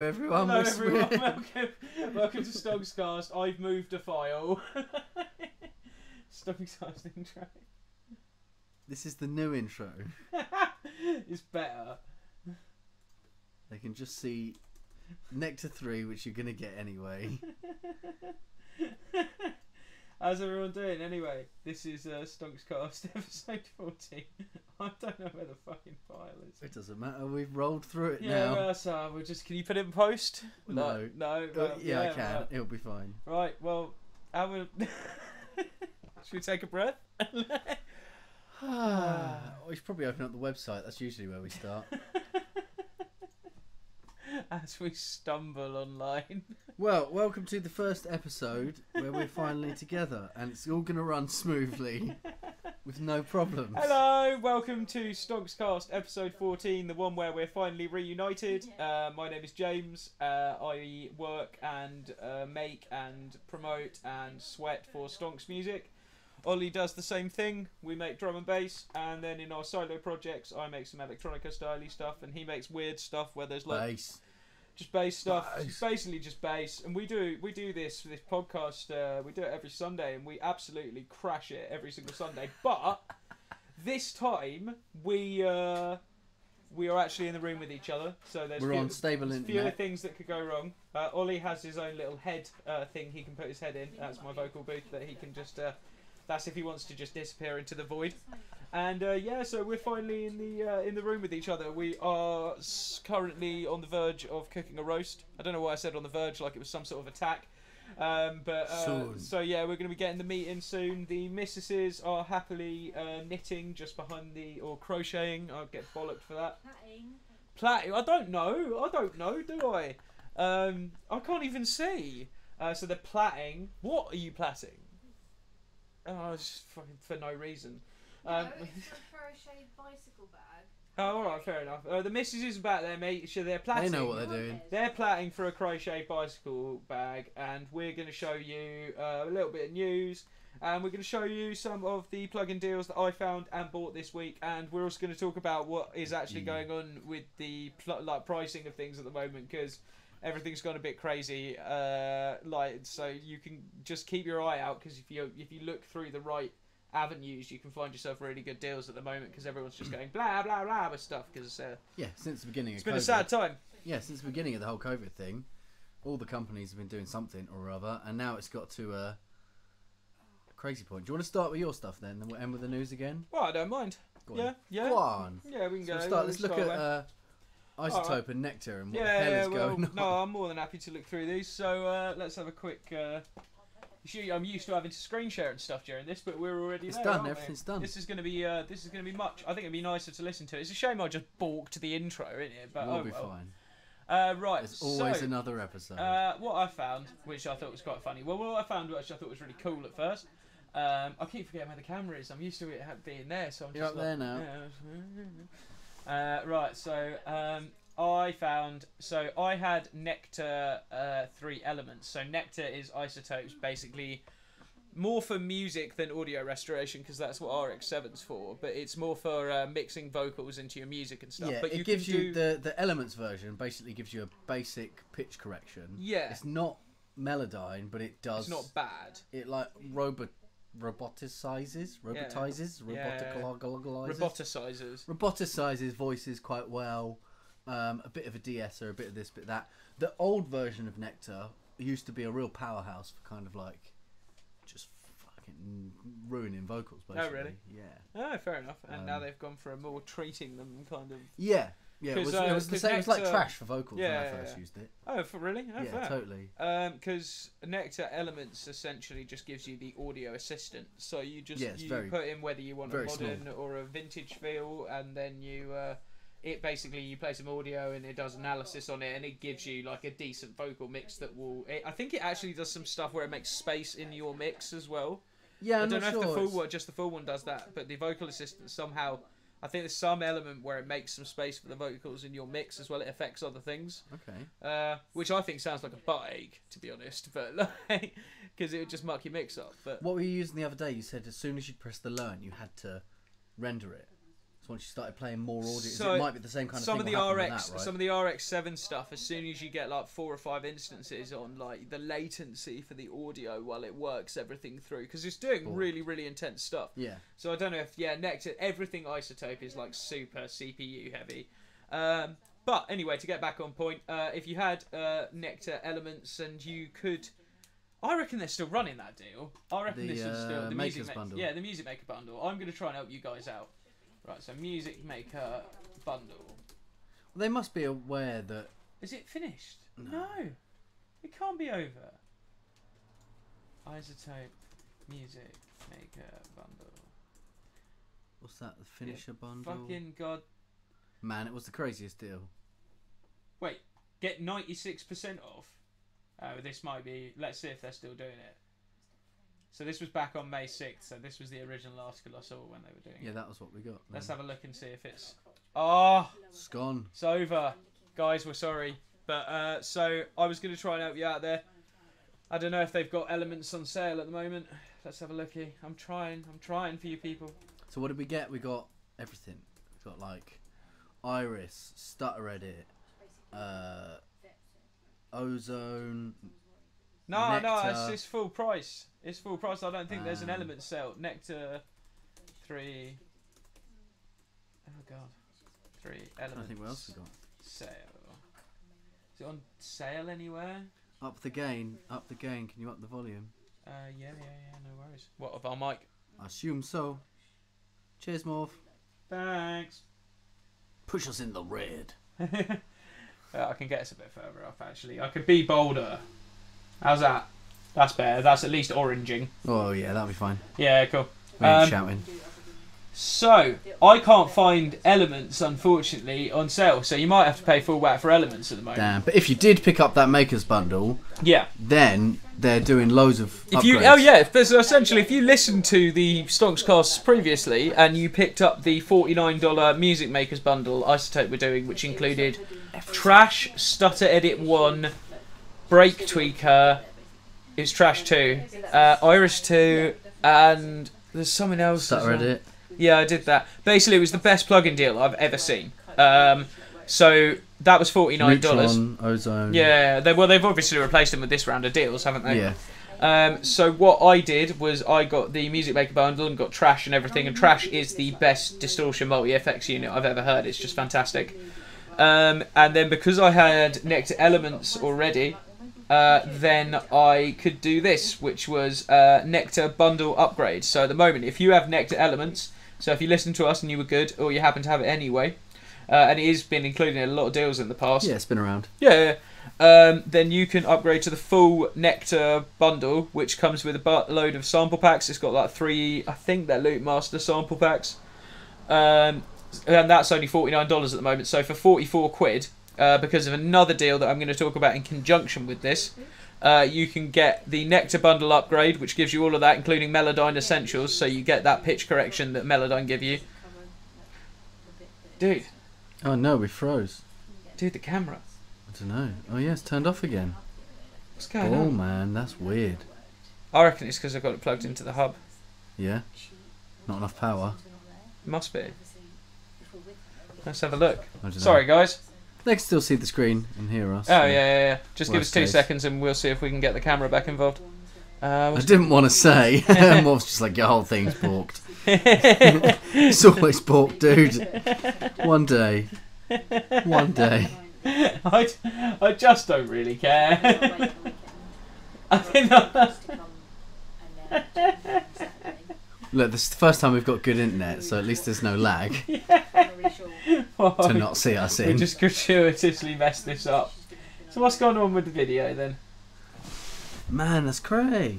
Everyone, Hello everyone, welcome to STONXCAST. I've moved a file. STONXCAST intro. This is the new intro. It's better. They can just see Nectar 3, which you're going to get anyway. How's everyone doing? Anyway, this is STONXCAST episode 14. I don't know where the fucking file is. It doesn't matter, we've rolled through it Yeah, now. so we'll just, can you put it in post? No. No? Yeah, I can. Right. It'll be fine. Right, well, I will... Should we take a breath? We should probably open up the website, that's usually where we start. As we stumble online. Well, welcome to the first episode where we're finally together, and it's all going to run smoothly with no problems. Hello, welcome to STONXCAST episode 14, the one where we're finally reunited. My name is James. I work and make and promote and sweat for Stonx music. Ollie does the same thing. We make drum and bass, and then in our solo projects I make some electronica styly stuff, and he makes weird stuff where there's like Bass. just bass stuff. Bass. It's basically just bass, and we do this podcast. We do it every Sunday, and we absolutely crash it every single Sunday. But this time we are actually in the room with each other, so We're on stable fewer internet. things that could go wrong. Ollie has his own little head thing he can put his head in. That's my vocal booth that he can just. That's if he wants to just disappear into the void. And yeah, so we're finally in the room with each other. We are currently on the verge of cooking a roast. I don't know why I said on the verge, like it was some sort of attack. Soon. So yeah, we're going to be getting the meat in soon. The missuses are happily knitting just behind or crocheting. I'll get bollocked for that. Plaiting. I don't know, do I? I can't even see. So they're plaiting. What are you plaiting? Oh, it's just fucking for no reason. No, it's a crocheted bicycle bag. Oh, alright, fair enough. The missus is back there, mate. So they're plaiting. They know what they're doing. They're plaiting for a crochet bicycle bag, and we're going to show you a little bit of news, and we're going to show you some of the plug-in deals that I found and bought this week, and we're also going to talk about what is actually going on with the pricing of things at the moment, because everything's gone a bit crazy. So you can just keep your eye out, because if you look through the right avenues, you can find yourself really good deals at the moment, because everyone's just going blah blah blah with stuff, because Yeah, since the beginning of it's been COVID. a sad time. Yeah, since the beginning of the whole COVID thing, all the companies have been doing something or other, and now it's got to a crazy point. Do you want to start with your stuff then, and we'll end with the news again? Well, I don't mind. Go on. Yeah. Go on. Yeah, we can So go. we'll start. Let's look at Isotope Alright. and Nectar and what the hell is going on. No, I'm more than happy to look through these. So let's have a quick. I'm used to having to screen share and stuff during this, but we're already It's there, done. aren't we? Everything's done. This is going to be much. I think it'd be nicer to listen to. It's a shame I just balked the intro, isn't it? But We'll be fine. Right. There's always so, another episode. what I found, which I thought was quite funny. Well, what I found, which I thought was really cool at first. I keep forgetting where the camera is. I'm used to it being there, so I'm You're just up there now. Yeah. Right. So I had Nectar 3 elements. So Nectar is isotopes, basically more for music than audio restoration, because that's what RX7's for. But it's more for mixing vocals into your music and stuff. Yeah, but it gives you the Elements version. Basically, gives you a basic pitch correction. Yeah. It's not Melodyne, but it does. It's not bad. It like roboticizes, roboticizes voices quite well. A bit of a de-esser, a bit of this, bit of that. The old version of Nectar used to be a real powerhouse for kind of like just fucking ruining vocals, basically. Oh, really? Yeah. Oh, fair enough. And now they've gone for a more treating them kind of. Yeah. Yeah, it was the same. It was like Nectar- trash for vocals when I Yeah, first yeah. used it. Oh, for really? Oh, Yeah, fair. totally. Because Nectar Elements essentially just gives you the audio assistant. So you just Yeah, it's you very- put in whether you want a very modern or a vintage feel, and then you it basically you play some audio and it does analysis on it, and it gives you like a decent vocal mix that will. I think it actually does some stuff where it makes space in your mix as well. Yeah, I I'm don't know not if the sure. full one, just the full one does that, but the vocal assistant somehow. I think there's some element where it makes some space for the vocals in your mix as well. It affects other things. Okay. Which I think sounds like a butt ache, to be honest, but like, because it would just muck your mix up. But What were you using the other day? You said as soon as you press the learn, you had to render it. once you started playing more audio, So it might be the same kind of some thing. of the what happened with RX, that, right? some of the RX7 stuff. As soon as you get like 4 or 5 instances on like the latency for the audio while it works everything through, because it's doing really, really intense stuff. Yeah. So I don't know if Nectar, everything Isotope is like super CPU heavy. But anyway, to get back on point, if you had Nectar Elements and you could, I reckon they're still running that deal. I reckon this is still the Makers Bundle. Yeah, the Music Maker bundle. I'm going to try and help you guys out. Right, so Music Maker bundle. Well, they must be aware that. Is it finished? No, it can't be over. Isotope Music Maker bundle. What's that? The finisher bundle. Fucking god. Man, it was the craziest deal. Wait, get 96% off. This might be. Let's see if they're still doing it. So this was back on May 6th. So this was the original article I saw when they were doing it. Yeah, that was what we got. Let's have a look and see if it's. Oh, it's gone. It's over, guys. We're sorry, but so I was going to try and help you out there. I don't know if they've got Elements on sale at the moment. Let's have a looky. I'm trying for you people. So what did we get? We got everything. We got like Iris, Stutter Edit, Ozone. No, Nectar. it's full price. It's full price. I don't think there's an Element sale. Nectar 3. Oh god, 3 Elements. I think what else we got. Sale. Is it on sale anywhere? Up the gain. Up the gain. Can you up the volume? Yeah. No worries. What of our mic? I assume so. Cheers, Morph. Thanks. Push us in the red. I can get us a bit further up actually. I could be bolder. How's that? That's better. That's at least oranging. Oh yeah, that'll be fine. Yeah, cool. We ain't shouting. So I can't find Elements unfortunately on sale. So you might have to pay full whack for Elements at the moment. Damn. But if you did pick up that Makers bundle, Yeah. then they're doing loads of If you, upgrades. so essentially, if you listened to the STONXCAST previously and you picked up the $49 Music Makers bundle Isotope we're doing, which included Trash, Stutter Edit 1, Break Tweaker, it's Trash 2, Iris 2, and there's something else. Stutter Edit. Yeah, I did that. Basically, it was the best plugin deal I've ever seen. So that was $49. Neutron, Ozone. Yeah, they've obviously replaced them with this round of deals, haven't they? Yeah. So what I did was I got the Music Maker bundle and got Trash and everything, and Trash is the best distortion multi-FX unit I've ever heard. It's just fantastic. And then because I had Nectar Elements already, then I could do this, which was Nectar Bundle Upgrade. So at the moment, if you have Nectar Elements, so if you listen to us and you were good, or you happen to have it anyway, and it has been included in a lot of deals in the past. Yeah, it's been around. Yeah. Then you can upgrade to the full Nectar bundle, which comes with a buttload of sample packs. It's got like 3, I think they're Loot Master sample packs. And that's only $49 at the moment. So for 44 quid, because of another deal that I'm going to talk about in conjunction with this, you can get the Nectar bundle upgrade, which gives you all of that, including Melodyne Essentials, so you get that pitch correction that Melodyne give you. Dude. Oh no, we froze. Dude, the camera. I don't know. Oh yeah, it's turned off again. What's going Oh on? man, that's weird. I reckon it's because I've got it plugged into the hub. Yeah. Not enough power. Must be. Let's have a look. I don't know. Sorry, guys. They can still see the screen and hear us. Oh, so- yeah. Just give us Worst 2 case. seconds and we'll see if we can get the camera back involved. I didn't want to say. Morph's just like, your whole thing's balked. It's always balked, dude. One day. One day. I just don't really care. I think Look, this is the first time we've got good internet, so at least there's no lag to not see us we in. just gratuitously messed this up. So what's going on with the video then? Man, that's cray.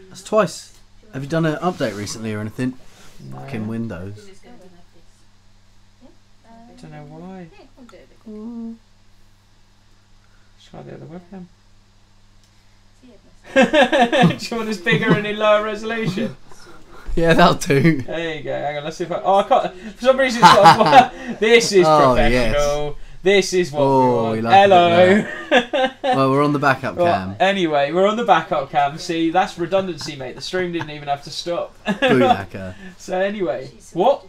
That's twice. Have you done an update recently or anything? No. Fucking Windows. Don't know why. Let's try the other webcam. Do you want this bigger and in lower resolution? Yeah, that'll do. There you go. Hang on, let's see if I can't. For some reason, it's not. This is Oh, professional. yes. This is what Oh, we we want. like Hello. Well, we're on the backup cam. Well, anyway, we're on the backup cam. See, that's redundancy, mate. The stream didn't even have to stop. Boothacker. So anyway, what?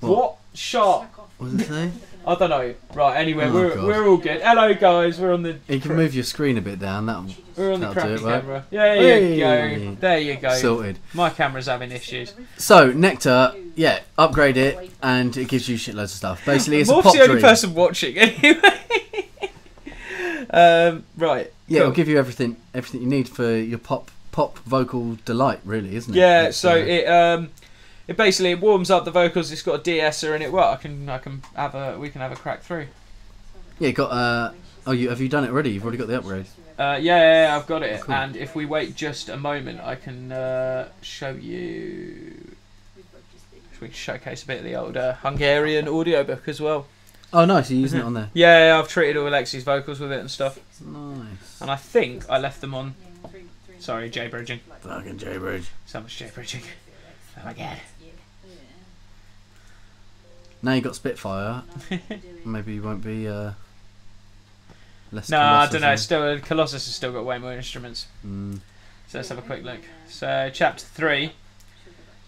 What? Sharp. What does it say? I don't know. Right, anyway, Oh, we're all good. Hello, guys. We're on the... You can move your screen a bit down. We're on the that'll crappy do it, right? camera. There you go. There you go. Sorted. My camera's having issues. So, Nectar, yeah, upgrade it, and it gives you shitloads of stuff. Basically, it's a Morph's pop the only dream. person watching, anyway. Right. Yeah, cool. it'll give you everything you need for your pop vocal delight, really, isn't it? Yeah, It's, so it basically warms up the vocals. It's got a de-esser in it. Well, we can have a crack through. Yeah, you got have you done it already? You've already got the upgrade. Yeah, I've got it. Cool. And if we wait just a moment, I can show you. We can showcase a bit of the old Hungarian audiobook as well. Oh, nice. You're using it on there. Yeah, I've treated all Alexi's vocals with it and stuff. Nice. And I think I left them on. Sorry, J-bridging. Fucking J-bridge. So much J-bridging. Oh my god. Now you got Spitfire. Maybe you won't be less. No, I Colossus, don't know. then. Still, Colossus has still got way more instruments. So let's have a quick look. So chapter 3.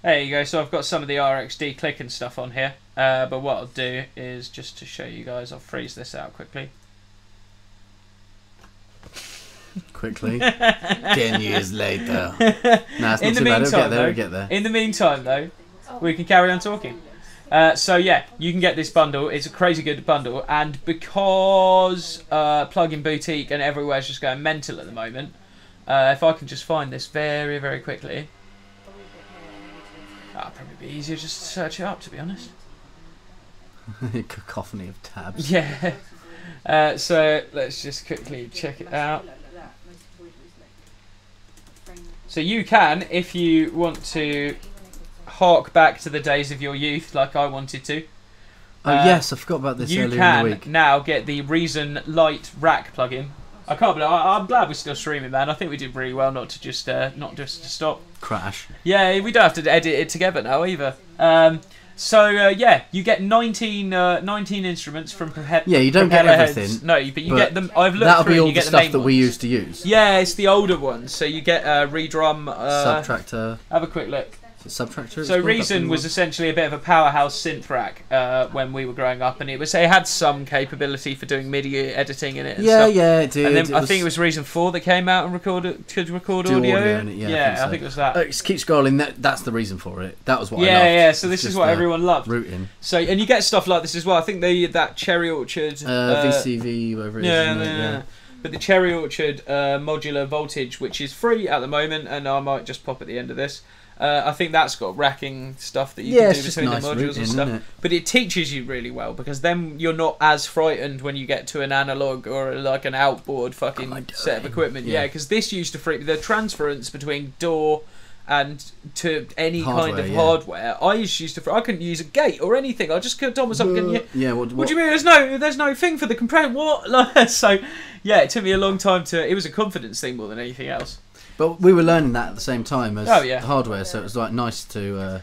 There you go. So I've got some of the RxD click and stuff on here. But what I'll do is just to show you guys, I'll freeze this out quickly. Quickly. 10 years later. Nah, it's not too bad. It'll get there. In the meantime, though, we can carry on talking. So yeah, you can get this bundle. It's a crazy good bundle, and because Plugin Boutique and everywhere's just going mental at the moment, if I can just find this very, very quickly, that'll probably be easier just to search it up, to be honest. Cacophony of tabs. Yeah. So let's just quickly check it out. So you can, if you want to hark back to the days of your youth, like I wanted to. Oh yes, I forgot about this earlier in the week. You can now get the Reason Lite Rack plugin. I can't believe. I'm glad we're still streaming, man. I think we did really well not to just stop. Crash. Yeah, we don't have to edit it together now either. Yeah, you get 19 instruments from Yeah, you don't get everything. Heads. No, but you get them. I've looked that'll through be and all you the get the stuff main that we ones. used to use. Yeah, it's the older ones. So you get Redrum. Subtractor. Have a quick look. Subtractor. So Reason was essentially a bit of a powerhouse synth rack when we were growing up, and it had some capability for doing MIDI editing in it. And stuff. Yeah, it did. And then I think it was Reason 4 that came out and could record audio. In it, I think it was that. Just keep scrolling. That's the reason for it. That was what I loved. Yeah. So this is what everyone loved. Rooting. So and you get stuff like this as well. I think that Cherry Orchard. VCV, whatever it is. Yeah. But the Cherry Orchard modular voltage, which is free at the moment, and I might just pop at the end of this. I think that's got racking stuff that you can do between the modules and stuff. But it teaches you really well, because then you're not as frightened when you get to an analog or like an outboard fucking set of equipment. Yeah, because this used to freak the transference between DAW and to any kind of hardware. I used to I couldn't use a gate or anything. I just couldn't almost something. What do you mean? There's no thing for the compression. What? So yeah, it took me a long time to. It was a confidence thing more than anything else. But we were learning that at the same time as the hardware, so it was like nice to.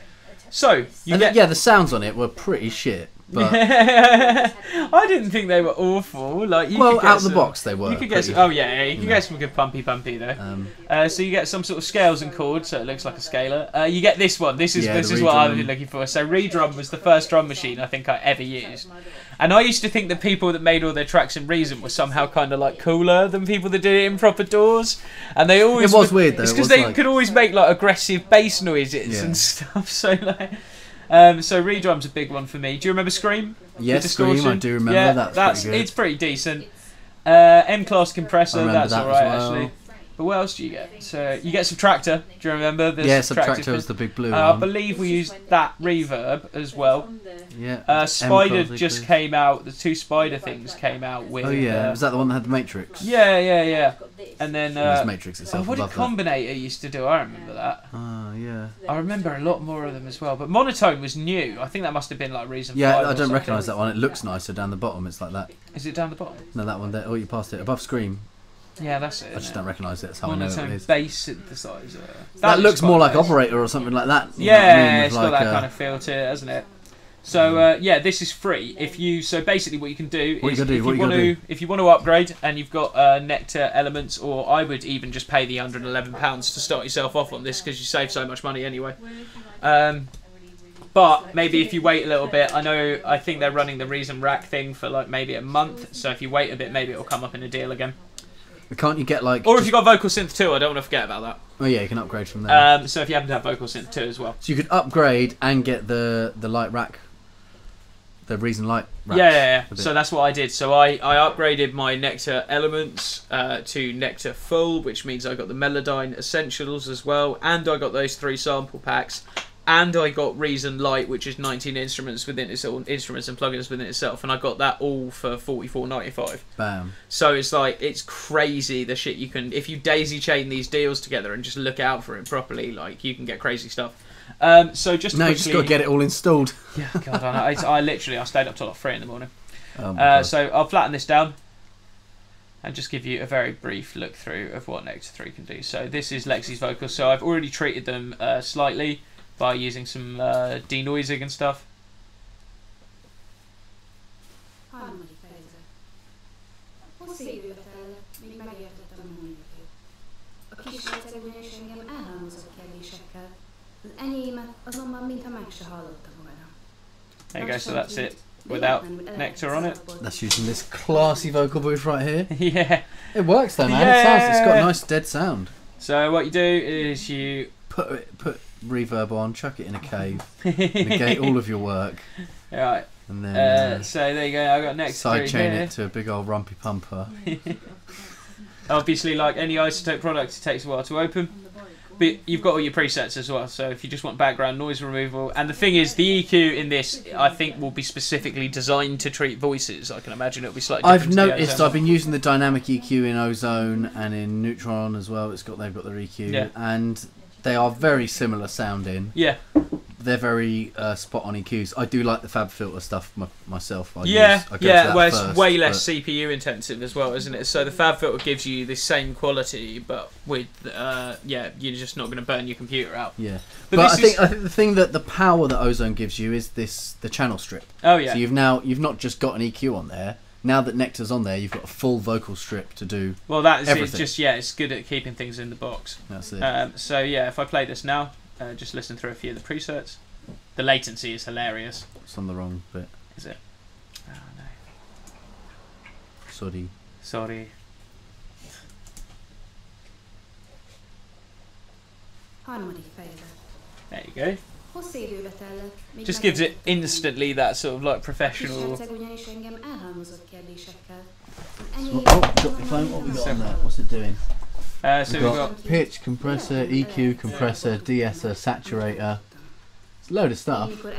So you get the sounds on it were pretty shit. But I didn't think they were awful. Like out of the box they were. You could get some, you can get some good pumpy though. So you get some sort of scales and chords, so it looks like a scaler. You get this one. This is what I've been looking for. So Redrum was the first drum machine I think I ever used. And I used to think that people that made all their tracks in Reason were somehow kind of like cooler than people that did it in proper DAWs. And they always it was weird though. It's because they could always make like aggressive bass noises and stuff. So like, so Redrum's a big one for me. Do you remember Scream? Yes, Scream. I do remember. Yeah, that's pretty good. It's pretty decent. M-class compressor. That's that alright well. actually. But what else do you get? So you get Subtractor. Do you remember? Subtractor was the big blue one. I believe we used that reverb as well. Yeah. Spider just came out. The two Spider things came out with. Oh yeah, was that the one that had the Matrix? Yeah. And then Matrix itself. What did Combinator used to do? I remember that. Oh yeah. I remember a lot more of them as well. But Monotone was new. I think that must have been like Reason 5. Yeah, I don't recognise that one. It looks nicer down the bottom. It's like that. Is it down the bottom? No, that one there. Oh, you passed it above Scream. Yeah, that's it. I just don't recognise it. That's how I know it is. Bass synthesizer. That looks more like Operator or something like that. Yeah, it's got that kind of feel to it, hasn't it? So this is free. Basically what you can do is if you want to upgrade and you've got Nectar elements, or I would even just pay the £111 to start yourself off on this because you save so much money anyway. But maybe if you wait a little bit, I think they're running the Reason Rack thing for like maybe a month. So if you wait a bit, maybe it'll come up in a deal again. Can't you get like? Or if you got Vocal Synth 2, I don't want to forget about that. Oh yeah, you can upgrade from there. So if you happen to have Vocal Synth 2 as well. So you could upgrade and get the light rack, the Reason light rack. Yeah. So that's what I did. So I upgraded my Nectar Elements to Nectar Full, which means I got the Melodyne Essentials as well, and I got those 3 sample packs. And I got Reason Light, which is 19 instruments within its own instruments and plugins within itself, and I got that all for $44.95. Bam. So it's crazy the shit you can, if you daisy chain these deals together and just look out for it properly, like you can get crazy stuff. So just no, quickly, you just got to get it all installed. Yeah, God, I know. I stayed up till like 3 in the morning. Oh so I'll flatten this down and just give you a very brief look through of what Nectar 3 can do. So this is Lexi's vocals. So I've already treated them slightly by using some denoising and stuff. There you go, so that's it without Nectar on it. That's using this classy vocal booth right here. Yeah. It works though, man. Yeah. It's got a nice dead sound. So what you do is you put reverb on, chuck it in a cave, negate all of your work. Right. And then so there you go, I got Nectar side chain here. it to a big old rumpy pumper. Obviously, like any isotope product, it takes a while to open. But you've got all your presets as well, so if you just want background noise removal. And the thing is, the EQ in this, I think, will be specifically designed to treat voices. I can imagine it'll be slightly different. I've noticed, I've been using the dynamic EQ in Ozone and in Neutron as well. They've got their EQ, and they are very similar sounding. Yeah. They're very spot on EQs. I do like the Fab Filter stuff myself. I well, it's way less CPU intensive as well, isn't it? So the Fab Filter gives you the same quality, but with you're just not going to burn your computer out. Yeah, but I think the thing that the power that Ozone gives you is the channel strip. Oh yeah. So you've not just got an EQ on there. Now that Nectar's on there, you've got a full vocal strip to do. Well, that's everything. It's just it's good at keeping things in the box. That's it. So yeah, if I play this now. Just listen through a few of the presets. The latency is hilarious. It's on the wrong bit. Is it? Oh no. Sorry. There you go. Just gives it instantly that sort of like professional. Drop the phone. What we got on there? What's it doing? So we've got pitch, compressor, EQ, compressor, de-esser, saturator. It's a load of stuff. And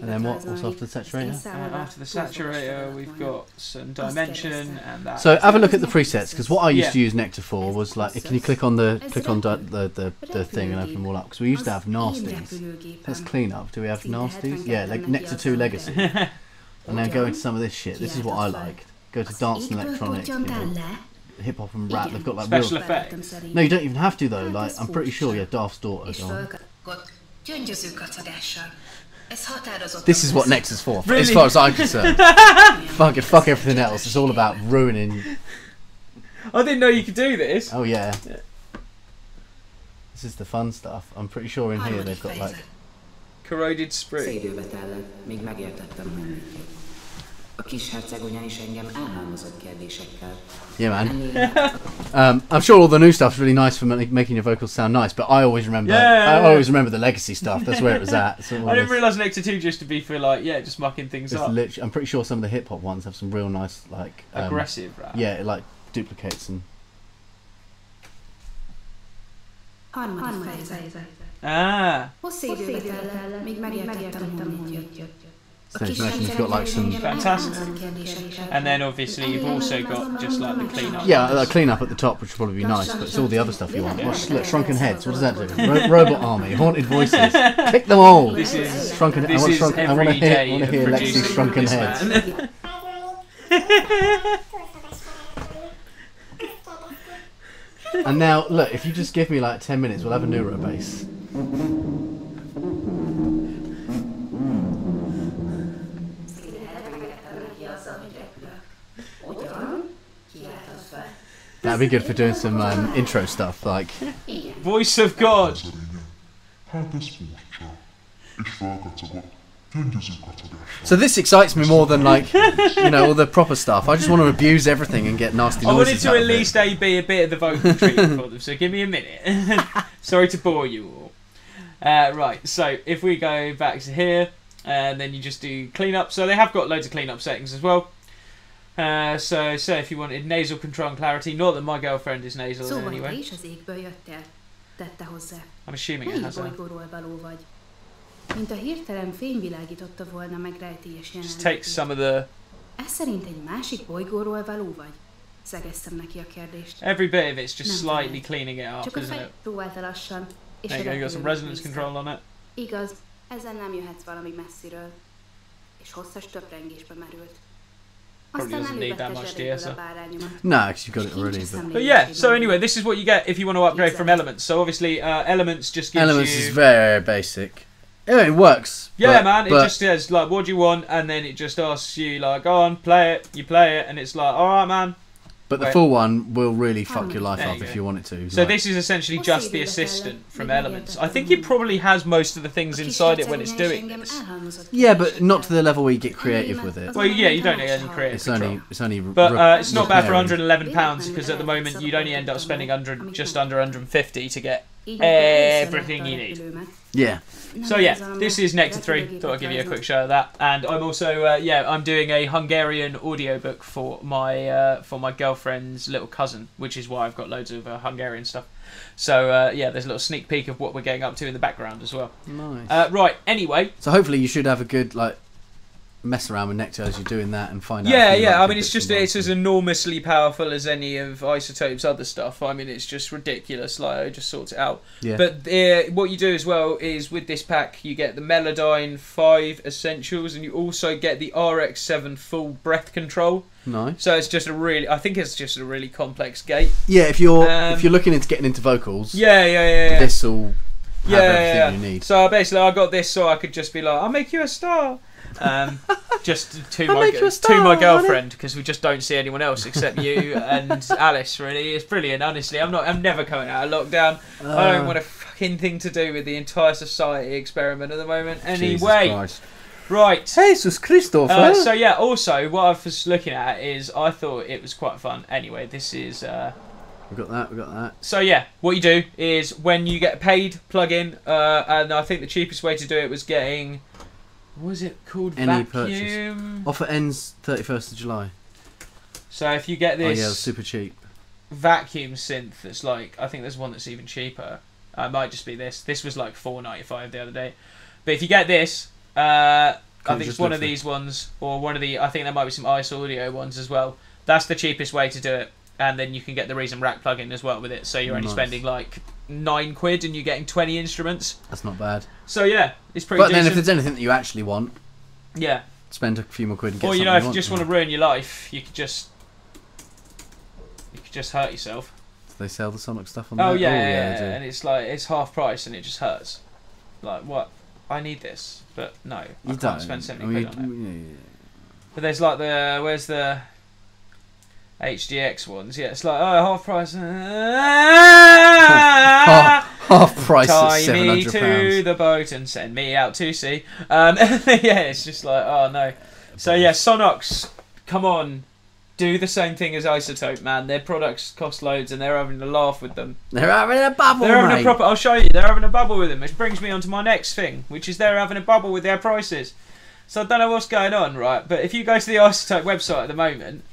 then what's after the saturator? After the saturator, we've got some dimension and that. So have a look at the presets, because what I used to use Nectar for was like, can you click on the thing and open them all up? Because we used to have nasties. Let's clean up. Do we have nasties? Yeah, like Nectar 2 Legacy. And then go into some of this shit. This is what I like. Go to dance and electronic, hip hop and rap. They've got like special effects. No, you don't even have to though. Like I'm pretty sure Daft's daughter. This is what Nectar's for, really? As far as I'm concerned. fuck everything else. It's all about ruining. I didn't know you could do this. Oh yeah. This is the fun stuff. I'm pretty sure in here they've got like corroded spring. Yeah, man. I'm sure all the new stuff's really nice for making your vocals sound nice, but I always remember. I always remember the legacy stuff. That's where it was at. I didn't realise Nectar 2 just to be for like just mucking things up. I'm pretty sure some of the hip hop ones have some real nice like aggressive rap. Yeah, it like duplicates and. So imagine you've got like some fantastic, and then obviously you've also got just like the cleanup. Yeah, a cleanup at the top, which would probably be nice, but it's all the other stuff you want. Look, Shrunken Heads. What does that do? Robot Army, Haunted Voices. Pick them all. This is Shrunken. I want to hear Lexi's Shrunken Heads. And now, look, if you just give me like 10 minutes, we'll have a neuro bass. That'd be good for doing some intro stuff, like Voice of God. So this excites me more than like, you know, all the proper stuff. I just want to abuse everything and get nasty I noises. wanted to at least A-B a bit of the vocal treatment for them, so give me a minute. Sorry to bore you all. Right, so if we go back to here, and then you just do cleanup. So they have got loads of cleanup settings as well. So if you wanted nasal control and clarity, not that my girlfriend is nasal in any way. I'm assuming it has that. Just take some of the... Every bit of it's just slightly cleaning it up, isn't it? There you go, you got some resonance control on it. Probably doesn't need that much DSR. No, because you've got it already. But yeah, so anyway, this is what you get if you want to upgrade from Elements. So obviously, Elements just gives Elements you... is very basic. It works. Yeah, man, it just says, like, what do you want? And then it just asks you, like, go on, play it. You play it, and it's like, alright, man. But the full one will really fuck your life up if you want it to. So this is essentially just the assistant from Elements. I think it probably has most of the things inside it when it's doing this. Yeah, but not to the level where you get creative with it. Well, yeah, you don't need any creative It's control. only. But it's not bad for £111 because at the moment you'd only end up spending just under 150 to get everything you need. Yeah. So yeah, this is Nectar 3. Thought I'd give you a quick show of that. And I'm also I'm doing a Hungarian audiobook for my girlfriend's little cousin, which is why I've got loads of Hungarian stuff. So yeah, there's a little sneak peek of what we're getting up to in the background as well. Nice. Right. Anyway. So hopefully you should have a good mess around with Nectar as you're doing that and find out. Yeah. I mean, it's as enormously powerful as any of Isotope's other stuff. I mean, it's just ridiculous. Like, it just sorts it out. Yeah. But what you do as well is with this pack, you get the Melodyne 5 Essentials, and you also get the RX7 Full Breath Control. Nice. So it's just I think it's just a really complex gate. Yeah, if you're looking into getting into vocals. Yeah. This will have everything you need. So basically, I got this so I could just be like, I'll make you a star. Just to my girlfriend, because we just don't see anyone else except you and Alice. Really, it's brilliant. Honestly, I'm never coming out of lockdown. I don't want a fucking thing to do with the entire society experiment at the moment. Anyway, right. Jesus Christopher. So yeah. Also, what I was looking at is I thought it was quite fun. Anyway, this is. We got that. So yeah, what you do is when you get paid plug-in, and I think the cheapest way to do it was getting. What was it called? Any Vacuum. purchase. Offer ends 31st of July. So if you get this, super cheap vacuum synth, that's like, I think there's one that's even cheaper. It might just be this. This was like $4.95 the other day. But if you get this, I think it's one of these ones, or one of the. I think there might be some Ice Audio ones as well. That's the cheapest way to do it, and then you can get the Reason Rack plugin as well with it. So you're only spending like £9 and you're getting 20 instruments. That's not bad. So yeah, it's pretty. But then if there's anything that you actually want, spend a few more quid and get. Or if you just want to ruin your life, you could just hurt yourself. Do they sell the Sonic stuff on there? Oh yeah, and it's like it's half price and it just hurts. Like what? I need this, but no, I can't spend 70 quid on it. Yeah. But there's like where's the HDX ones? Yeah, it's like half price. Half price Tie at £700. me to the boat and send me out to sea. Yeah, it's just like, oh no. So yeah, Stonx, come on, do the same thing as Isotope, man. Their products cost loads and they're having a laugh with them. They're having a bubble, having a I'll show you. They're having a bubble with them, which brings me on to my next thing, which is they're having a bubble with their prices. So I don't know what's going on, right? But if you go to the Isotope website at the moment,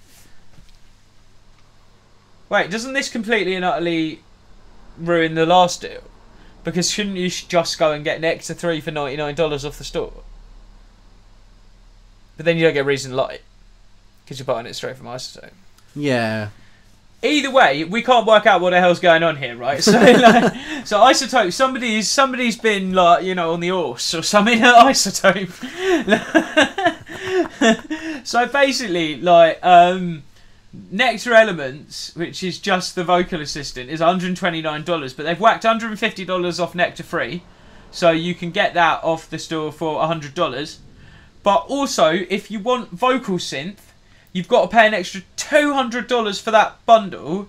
wait, doesn't this completely and utterly ruin the last deal? Because shouldn't you just go and get Nectar 3 for $99 off the store? But then you don't get Reason Light because you're buying it straight from Isotope. Yeah. Either way, we can't work out what the hell's going on here, right? So, so Isotope, somebody's been like, on the horse or something at Isotope. So basically, like, Nectar Elements, which is just the vocal assistant, is $129, but they've whacked $150 off Nectar 3, so you can get that off the store for $100. But also, if you want vocal synth, you've got to pay an extra $200 for that bundle.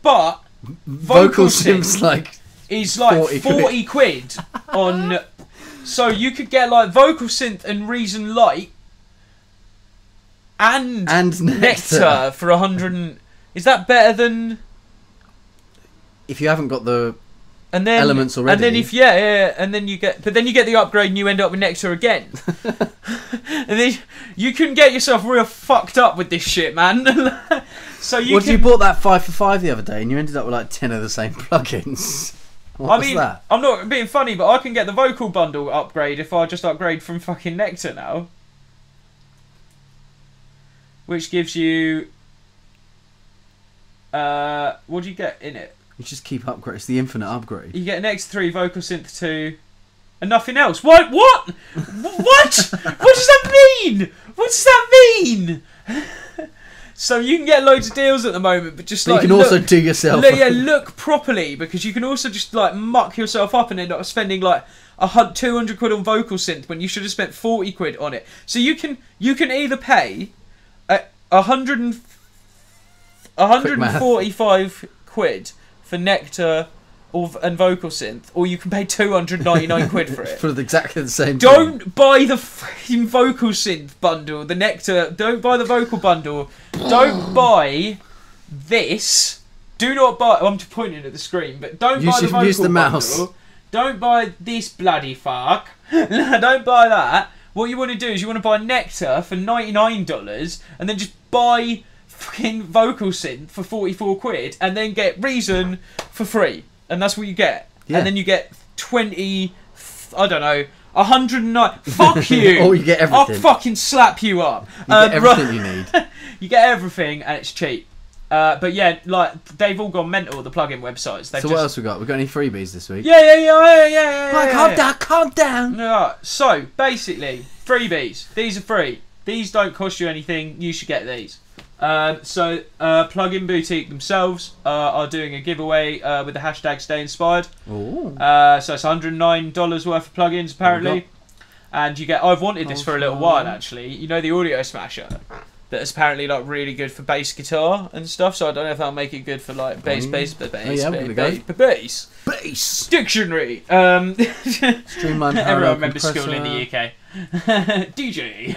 But vocal synth's like is like 40 quid on. So you could get like Vocal Synth and Reason Light and Nectar for 100. Is that better than? If you haven't got the elements already, and then and then you get the upgrade and you end up with Nectar again. And then you can get yourself real fucked up with this shit, man. So you bought that 5 for 5 the other day and you ended up with like 10 of the same plugins. What was that? I'm not being funny, but I can get the vocal bundle upgrade if I just upgrade from fucking Nectar now. Which gives you what do you get in it? You just keep upgrade. It's the infinite upgrade. You get an X3, Vocal Synth 2, and nothing else. What? What? What does that mean? What does that mean? So you can get loads of deals at the moment, but just you can also do yourself. Look properly, because you can also just like muck yourself up and end up spending like 200 quid on Vocal Synth when you should have spent 40 quid on it. So you can either pay 145 quid for Nectar and Vocal Synth, or you can pay 299 quid for it. For exactly the same Don't thing. buy the fucking Vocal Synth bundle, the Nectar. Don't buy the vocal bundle. Don't buy this. Do not buy. I'm just pointing at the screen, but don't buy the vocal use the bundle. mouse. Don't buy this bloody fuck. Don't buy that. What you want to do is you want to buy Nectar for $99 and then just buy fucking Vocal Synth for 44 quid and then get Reason for free. And that's what you get. Yeah. And then you get 20, I don't know, 109. Fuck you. Oh, you get everything. I'll fucking slap you up. You get everything you need. You get everything and it's cheap. But yeah, like they've all gone mental, the plugin websites. So what else we got? We got any freebies this week? Yeah. Calm down. Yeah. So basically, freebies. These are free. These don't cost you anything. You should get these. Plugin Boutique themselves are doing a giveaway with the hashtag StayInspired. So it's $109 worth of plugins apparently, and you get. I've wanted this for a little while actually. You know the Audio Smasher that is apparently like really good for bass guitar and stuff. So I don't know if that'll make it good for like bass dictionary. Streamline. Everyone remembers school in the UK. DJ.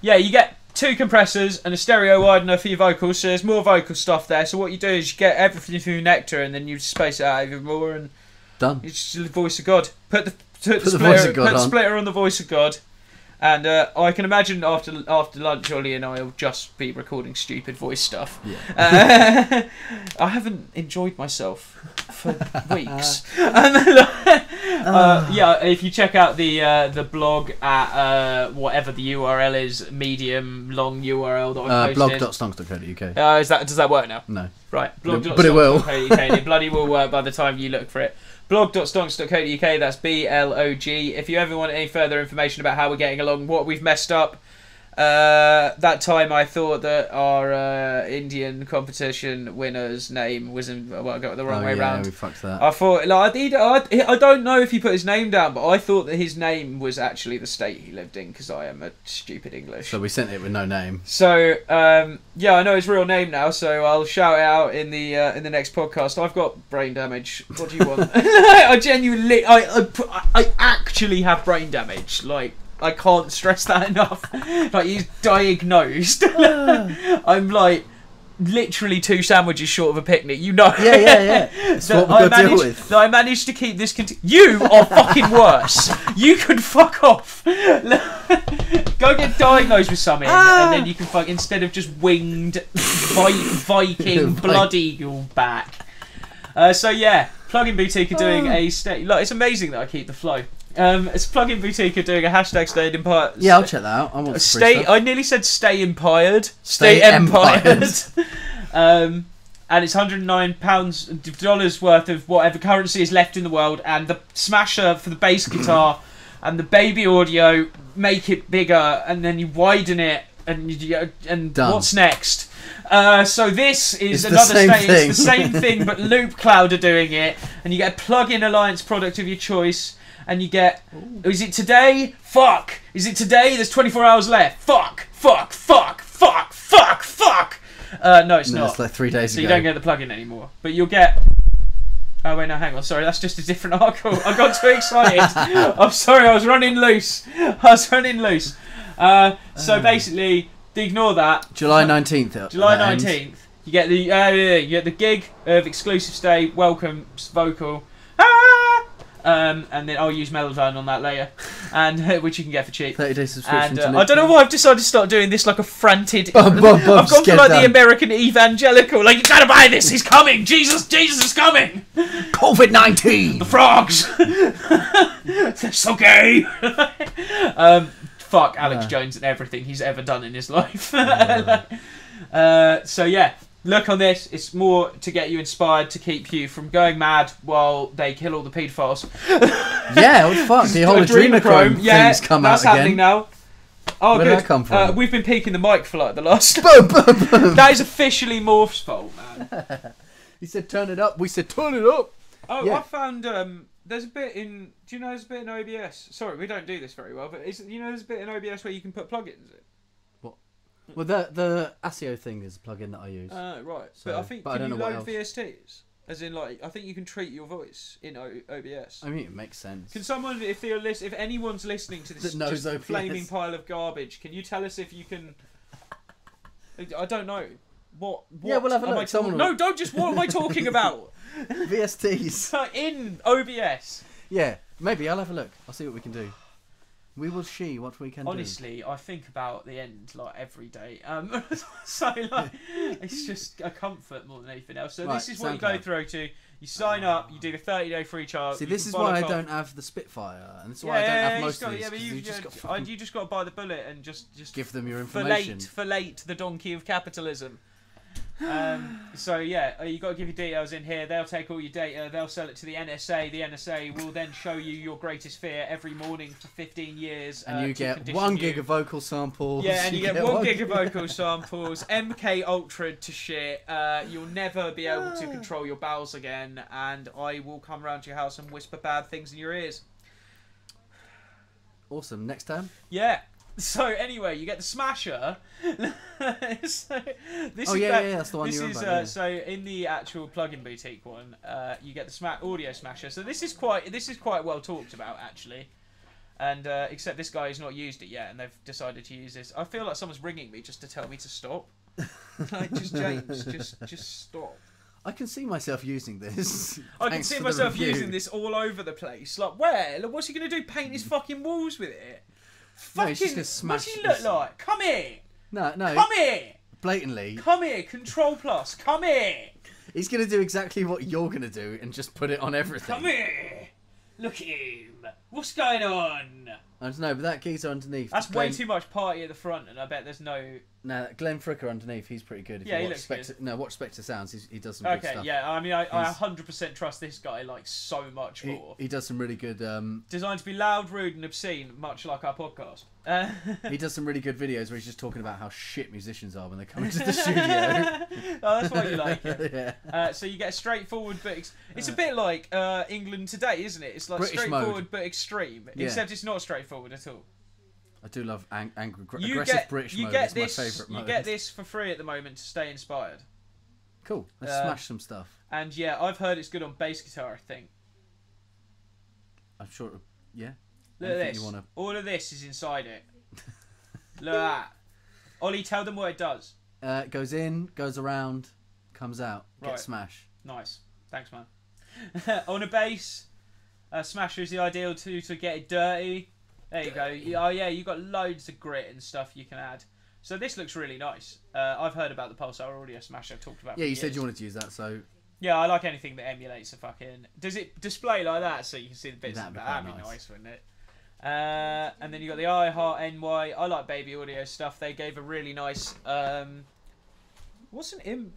Yeah, you get 2 compressors and a stereo widener for your vocals, so there's more vocal stuff there. So what you do is you get everything through Nectar and then you space it out even more and done. It's just the voice of God. Put the splitter on the voice of God. And I can imagine after lunch, Ollie and I will just be recording stupid voice stuff. Yeah. I haven't enjoyed myself for weeks. Yeah, if you check out the blog at whatever the URL is, medium long URL that I posted. blog.stonx.co.uk. Does that work now? No. Right. But it will. It bloody will work by the time you look for it. blog.stonx.co.uk, that's BLOG. If you ever want any further information about how we're getting along, what we've messed up, that time I thought that our Indian competition winner's name was I got it the wrong way round. We fucked that. I thought, like, I don't know if he put his name down, but I thought that his name was actually the state he lived in, because I am a stupid English. So we sent it with no name. So, yeah, I know his real name now, so I'll shout it out in the next podcast. I've got brain damage. What do you want? I genuinely, I actually have brain damage. Like, I can't stress that enough. Like, he's diagnosed. I'm like literally 2 sandwiches short of a picnic. You know. Yeah. That's what we've got to deal with. That I managed to keep this. You are fucking worse. You could fuck off. Go get diagnosed with something, and then you can fuck instead of just winged Viking blood eagle back. So yeah, Plugin Boutique are doing a Look, it's amazing that I keep the flow. It's Plugin Boutique are doing a hashtag Stay Empired. Yeah, I'll check that out. I want I nearly said Stay Empired. Stay Empired. And it's $109 worth of whatever currency is left in the world, and the smasher for the bass guitar and the baby audio make it bigger, and then you widen it, and what's next? So this is another stage. It's the same thing, but Loopcloud are doing it, and you get a plug-in alliance product of your choice. And you get, is it today? Fuck! Is it today? There's 24 hours left. Fuck! No, it's not. It's like 3 days ago. So you don't get the plugin anymore. But you'll get Oh wait, no, hang on. Sorry, that's just a different article. I got too excited. I'm sorry, I was running loose. So basically, ignore that. July 19th. July 19th. You get the gig of exclusive stay, welcome vocal. And then I'll use Melodyne on that later, and which you can get for cheap. 30-day subscription. And I don't know why I've decided to start doing this like a frantic. I've gone for like the American evangelical. Like, you gotta buy this. He's coming. Jesus is coming. COVID-19. The frogs. They're so gay. Fuck Alex Jones and everything he's ever done in his life. So yeah. Look on this. It's more to get you inspired to keep you from going mad while they kill all the paedophiles. Yeah, what the fuck? The whole adrenochrome thing's come out again. That's happening now. Oh, Where good. did that come from? We've been peeking the mic for like the last... Boom, boom, boom. That is officially Morph's fault, man. He said turn it up. We said turn it up. Oh, yeah. I found... there's a bit in... Do you know there's a bit in OBS? Sorry, we don't do this very well, but there's a bit in OBS where you can put plugins in. Well, the ASIO thing is a plugin that I use. Right. So, but I think, can you load VSTs? As in, like, I think you can treat your voice in OBS. I mean, it makes sense. Can someone, if anyone's listening to this just flaming pile of garbage, can you tell us if you can... I don't know. What yeah, we'll have a look. No, don't just... What am I talking about? VSTs. In OBS. Yeah, maybe. I'll have a look. I'll see what we can do. We will see what we can Honestly, I think about the end like every day. So like, it's just a comfort more than anything else. So this is what you go through to. You sign up. You do the 30-day free trial. See, this is why I don't have the Spitfire, and this is why I don't have most of these. Yeah, you just got to buy the bullet and just give them your information. Fillet the donkey of capitalism. So yeah, you got to give your details in here. They'll take all your data. They'll sell it to the NSA. The NSA will then show you your greatest fear every morning for 15 years. And you get 1 gig of vocal samples. Yeah, and you get 1 gig of vocal samples. MK Ultra to shit. You'll never be able to control your bowels again. And I will come round to your house and whisper bad things in your ears. Awesome. Next time? Yeah. So anyway, you get the Smasher. That's the one you're about. So in the actual plugin boutique one, you get the Audio Smasher. So this is quite well talked about actually, and except this guy has not used it yet, and they've decided to use this. I feel like someone's ringing me just to tell me to stop. Like, James, just stop. I can see myself using this. I can see myself using this all over the place. Like, where? Like, what's he gonna do? Paint his fucking walls with it? No, he's just gonna smash. What's he look like? Come here. No. Come here. Blatantly. Come here. Control plus. Come here. He's gonna do exactly what you're gonna do and just put it on everything. Come here. Look at him. What's going on? I don't know, but that geezer underneath. That's way too much party at the front, and I bet there's no. No, Glenn Fricker underneath, he's pretty good. If yeah, you he watch looks Spectre, good. No, watch Spectre Sounds. He does some good stuff. Okay, yeah. I mean, I 100% trust this guy like so much more. He does some really good. Designed to be loud, rude, and obscene, much like our podcast. He does some really good videos where he's just talking about how shit musicians are when they come into the studio. Oh, that's why you like it. Yeah. So you get a straightwood, but it's a bit like England today, isn't it? It's like British straightforward mode. But extreme, except it's not straightforward at all. I do love aggressive British mode. It's my favourite mode. You get this for free at the moment to stay inspired. Cool. Let's smash some stuff. And yeah, I've heard it's good on bass guitar, I think. I'm sure. Yeah. Look at this. All of this is inside it. Look at that. Ollie, tell them what it does. It goes in, goes around, comes out. Get smash. Nice. Thanks, man. On a bass, Smasher is the ideal to get it dirty. There you go. Oh yeah, you've got loads of grit and stuff you can add. So this looks really nice. I've heard about the Pulsar Audio Smasher. I've talked about. Yeah, you said you wanted to use that, so. Yeah, I like anything that emulates a fucking. Does it display like that so you can see the bits? That'd be nice, wouldn't it? And then you got the iHeart NY. I like Baby Audio stuff. They gave a really nice. What's an M?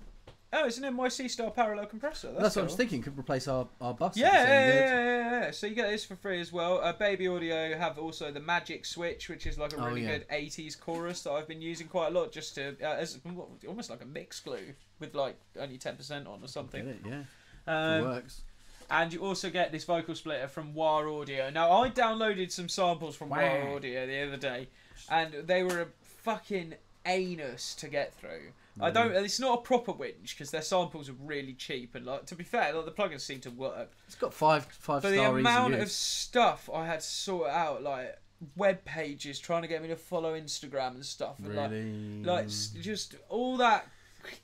Oh, it's an NYC style parallel compressor. That's what I was thinking. Could replace our bus. Yeah. So you get this for free as well. Baby Audio have also the Magic Switch, which is like a really good 80s chorus that I've been using quite a lot, just to as almost like a mix glue with like only 10% on or something. Get it, yeah. It works. And you also get this vocal splitter from Wah Audio. Now I downloaded some samples from Wah Audio the other day, and they were a fucking anus to get through. I don't. It's not a proper winch because their samples are really cheap and like to be fair, like, the plugins seem to work. It's got five But star the amount easy of use. stuff I had to sort out, like web pages trying to get me to follow Instagram and stuff, and Really? just all that.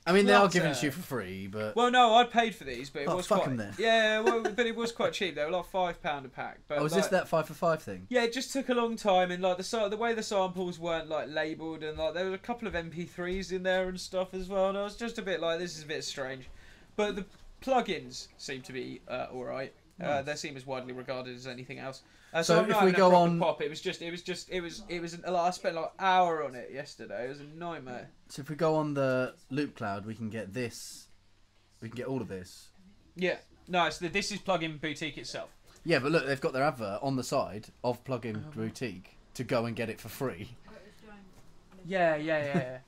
I mean, they are clutter. giving it to you for free, but Well, no, I paid for these, but it Oh, was fuck quite. 'em then. Yeah, well, but it was quite cheap. They were like £5 a pack. But was like, this that 5 for 5 thing? Yeah, it just took a long time, and like the way the samples weren't like labelled, and like there were a couple of MP3s in there and stuff as well, and I was just a bit like, this is a bit strange. But the plugins seem to be all right. Nice. They seem as widely regarded as anything else. So I'm if not we having a go proper on- pop, it was like, I spent like an hour on it yesterday. It was a nightmare. So if we go on the Loop Cloud, we can get this. We can get all of this. Yeah, no, this is Plugin Boutique itself. Yeah, but look, they've got their advert on the side of Plugin Boutique to go and get it for free. Yeah.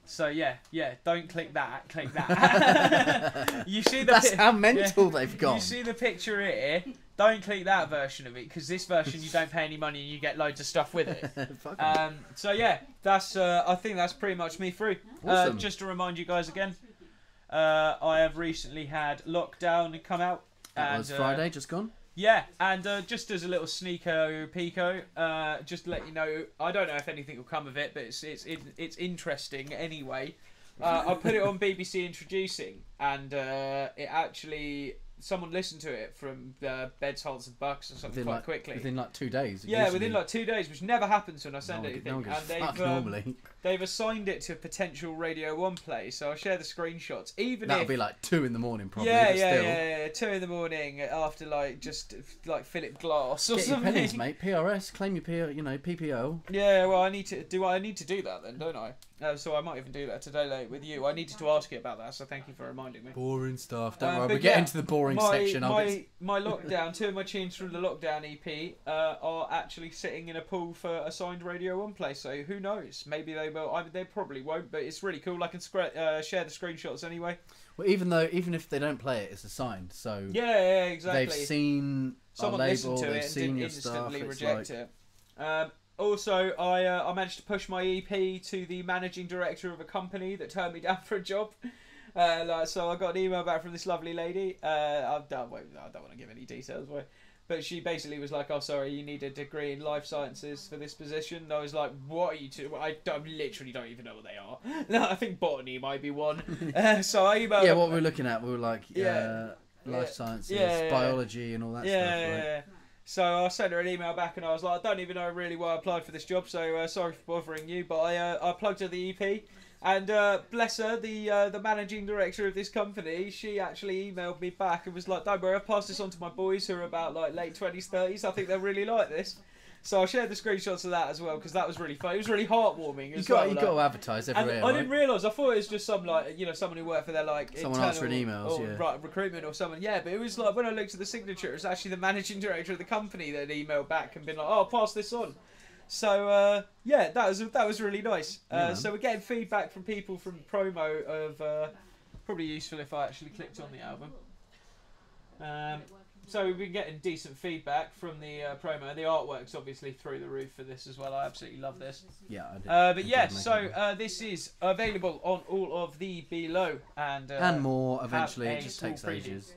So yeah, don't click that, click that. You see the That's how mental they've gone. You see the picture here. Don't click that version of it because this version you don't pay any money and you get loads of stuff with it. Fuck 'em. So yeah, that's I think that's pretty much me through. Awesome. Just to remind you guys again, I have recently had Lockdown come out. That was Friday, just gone. Yeah, and just as a little sneako peeko, just to let you know, I don't know if anything will come of it, but it's interesting anyway. I put it on BBC Introducing, and it actually someone listened to it from Beds, Holds and Bucks or something quite quickly. Within like 2 days. Yeah, within like 2 days, which never happens when I send No anything. one gives And a fuck normally. they've assigned it to potential Radio 1 play, so I'll share the screenshots. Even That'll if be like 2 in the morning probably. yeah, but still. yeah, 2 in the morning after like just like Philip Glass or Get your something. pennies, mate. PRS, claim your PPO. Yeah, well, I need to do that then, don't I? So I might even do that today with you. I needed to ask you about that, so thank you for reminding me. Boring stuff. Don't worry, but we get yeah, into the boring section. My lockdown, 2 of my tunes from the Lockdown EP are actually sitting in a pool for a signed Radio 1 play, so who knows? Maybe they will. They probably won't, but it's really cool. I can share the screenshots anyway. Well, even if they don't play it, it's assigned. So Yeah, exactly. they've seen Someone our listened label, to they've it and seen didn't your stuff. instantly It's reject like, it. Also, I managed to push my EP to the managing director of a company that turned me down for a job. So I got an email back from this lovely lady. I don't want to give any details away. But she basically was like, "Oh, sorry, you need a degree in life sciences for this position." And I was like, "What are you two? I literally don't even know what they are." No, I think botany might be one. So I emailed. Yeah, what we were looking at, we were like, life Yeah. sciences, Yeah. biology, and all that stuff. Right? Yeah. So I sent her an email back and I was like, I don't even know really why I applied for this job, so sorry for bothering you. But I plugged her the EP, and bless her, the managing director of this company, she actually emailed me back and was like, don't worry, I've passed this on to my boys who are about like late 20s, 30s. I think they'll really like this. So I shared the screenshots of that as well because that was really fun. It was really heartwarming. You got to advertise and everywhere. I right? didn't realise. I thought it was just some someone who worked for their Someone answering emails, or, yeah. recruitment or someone. Yeah, but it was like when I looked at the signature, it was actually the managing director of the company that had emailed back and been like, "Oh, pass this on." So that was really nice. So we're getting feedback from people from promo of probably useful if I actually clicked on the album. So we've been getting decent feedback from the promo. The artwork's obviously through the roof for this as well. I absolutely love this. Yeah, I did. But yeah, so this is available on all of the below and more. Eventually, have it a just small takes preview. ages.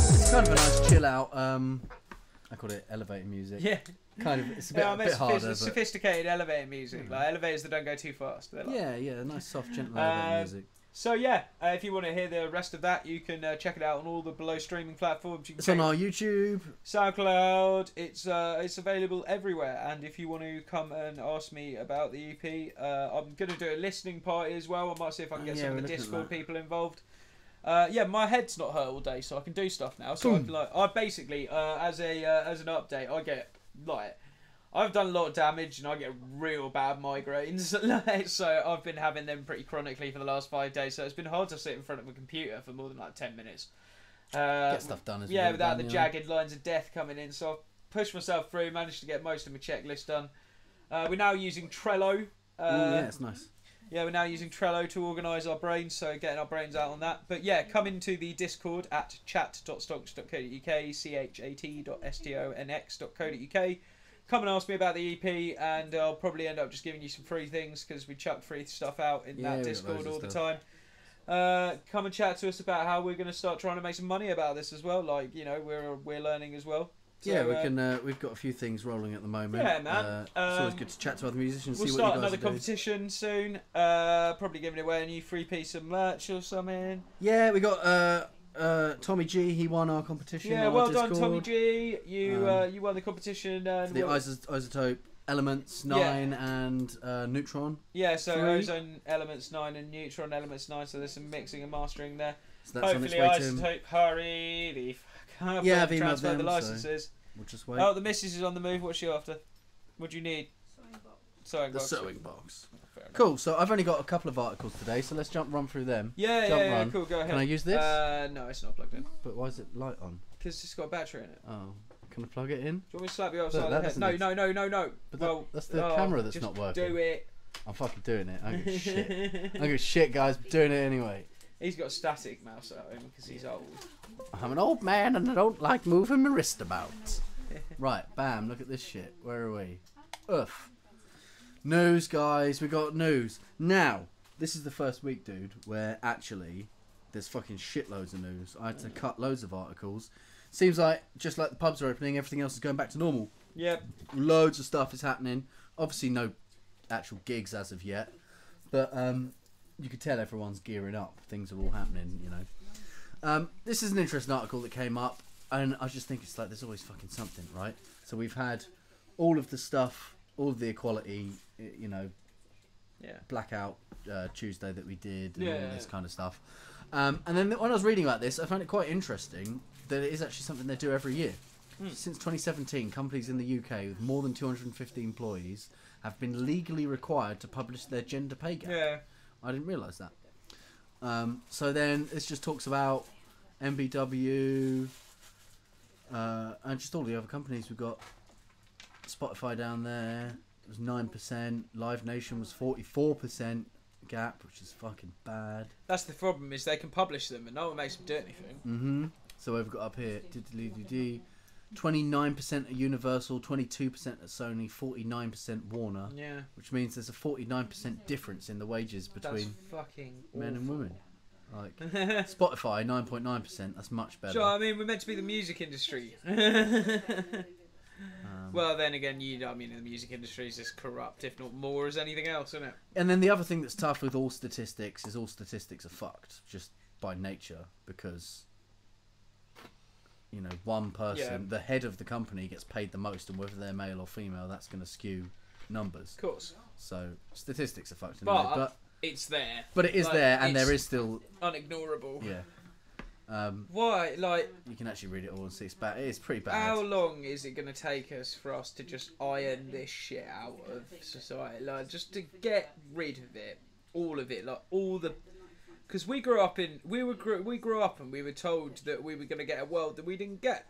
It's kind of a nice chill out. I call it elevator music. Yeah. Kind of. It's a bit harder. But Sophisticated elevator music, like elevators that don't go too fast. They're like... Yeah, nice soft, gentle elevator music. So yeah, if you want to hear the rest of that, you can check it out on all the below streaming platforms. You can It's on our YouTube. SoundCloud. It's available everywhere. And if you want to come and ask me about the EP, I'm gonna do a listening party as well. I might see if I can get some of the Discord people involved. My head's not hurt all day, so I can do stuff now. So I basically, as an update, I get I've done a lot of damage and I get real bad migraines. So I've been having them pretty chronically for the last 5 days. So it's been hard to sit in front of a computer for more than 10 minutes. Get stuff done as yeah, well. without the jagged lines of death coming in. So I've pushed myself through, managed to get most of my checklist done. We're now using Trello. Yeah, it's nice. Yeah, we're now using Trello to organise our brains, so getting our brains out on that. But yeah, come into the Discord at chat.stonx.co.uk, chat.stonx.co.uk. Come and ask me about the EP, and I'll probably end up just giving you some free things because we chuck free stuff out in that Discord all the time. Come and chat to us about how we're going to start trying to make some money about this as well. Like, you know, we're learning as well. So, yeah, we can. We've got a few things rolling at the moment. Yeah, man. It's always good to chat to other musicians. We'll see start what you guys another competition soon. Probably giving away a new free piece of merch or something. Yeah, we got Tommy G. He won our competition. Yeah, on well our done, Discord. Tommy G. You won the competition. And The isotope elements 9 and neutron. Yeah, so 3. ozone elements 9 and neutron elements 9. So there's some mixing and mastering there. So that's Hopefully, on its way to him. isotope. Hurry the fuck up. Yeah, I've emailed transfer them, the so licenses. We'll just wait. Oh, the missus is on the move. What's she after? What do you need? Sewing The box. sewing box. Fair enough. Cool. So I've only got a couple of articles today, so let's run through them. Yeah, cool. Go ahead. Can I use this? No, it's not plugged in. But why is it light on? Because it's got a battery in it. Oh, can I plug it in? Do you want me to slap you But upside the that head? doesn't No. But Well, that's the camera that's just not working. Do it. I'm fucking doing it. I don't give a shit. I don't give a shit, guys. I'm doing it anyway. He's got a static mouse at home because he's old. I'm an old man and I don't like moving my wrist about. Right, bam, look at this shit. Where are we? Oof. News, guys. We got news. Now, this is the first week, dude, where actually there's fucking shitloads of news. I had to cut loads of articles. Seems like, just like the pubs are opening, everything else is going back to normal. Yep. Loads of stuff is happening. Obviously no actual gigs as of yet. But you can tell everyone's gearing up. Things are all happening, you know. This is an interesting article that came up. And I just think it's like there's always fucking something, right? So we've had all of the stuff, all of the equality, you know, blackout Tuesday that we did, and all this kind of stuff. And then when I was reading about this, I found it quite interesting that it is actually something they do every year. Since 2017, companies in the UK with more than 250 employees have been legally required to publish their gender pay gap. Yeah. I didn't realise that. So then this just talks about MBW. And just all the other companies. We've got Spotify down there. It was 9%. Live Nation was 44% gap, which is fucking bad. That's the problem, is they can publish them and no one makes them do anything. So we've got up here 29% at Universal, 22% at Sony, 49% Warner. Yeah. Which means there's a 49% difference in the wages between That's fucking men and awful. women. Like Spotify 9.9%. That's much better. Sure, I mean, we're meant to be the music industry. Well, then again, I mean, the music industry is as corrupt, if not more, as anything else, isn't it? And then the other thing that's tough with all statistics is all statistics are fucked just by nature, because you know, one person, the head of the company, gets paid the most, and whether they're male or female, that's going to skew numbers. Of course. So statistics are fucked anyway, but it's there. But it is there, and there is still unignorable. Yeah. Why? Like, you can actually read it all and see it's bad. It is pretty bad. How long is it going to take us for us to just iron this shit out of society? Like, just to get rid of it, all of it, like all the. Because we grew up and we were told that we were going to get a world that we didn't get.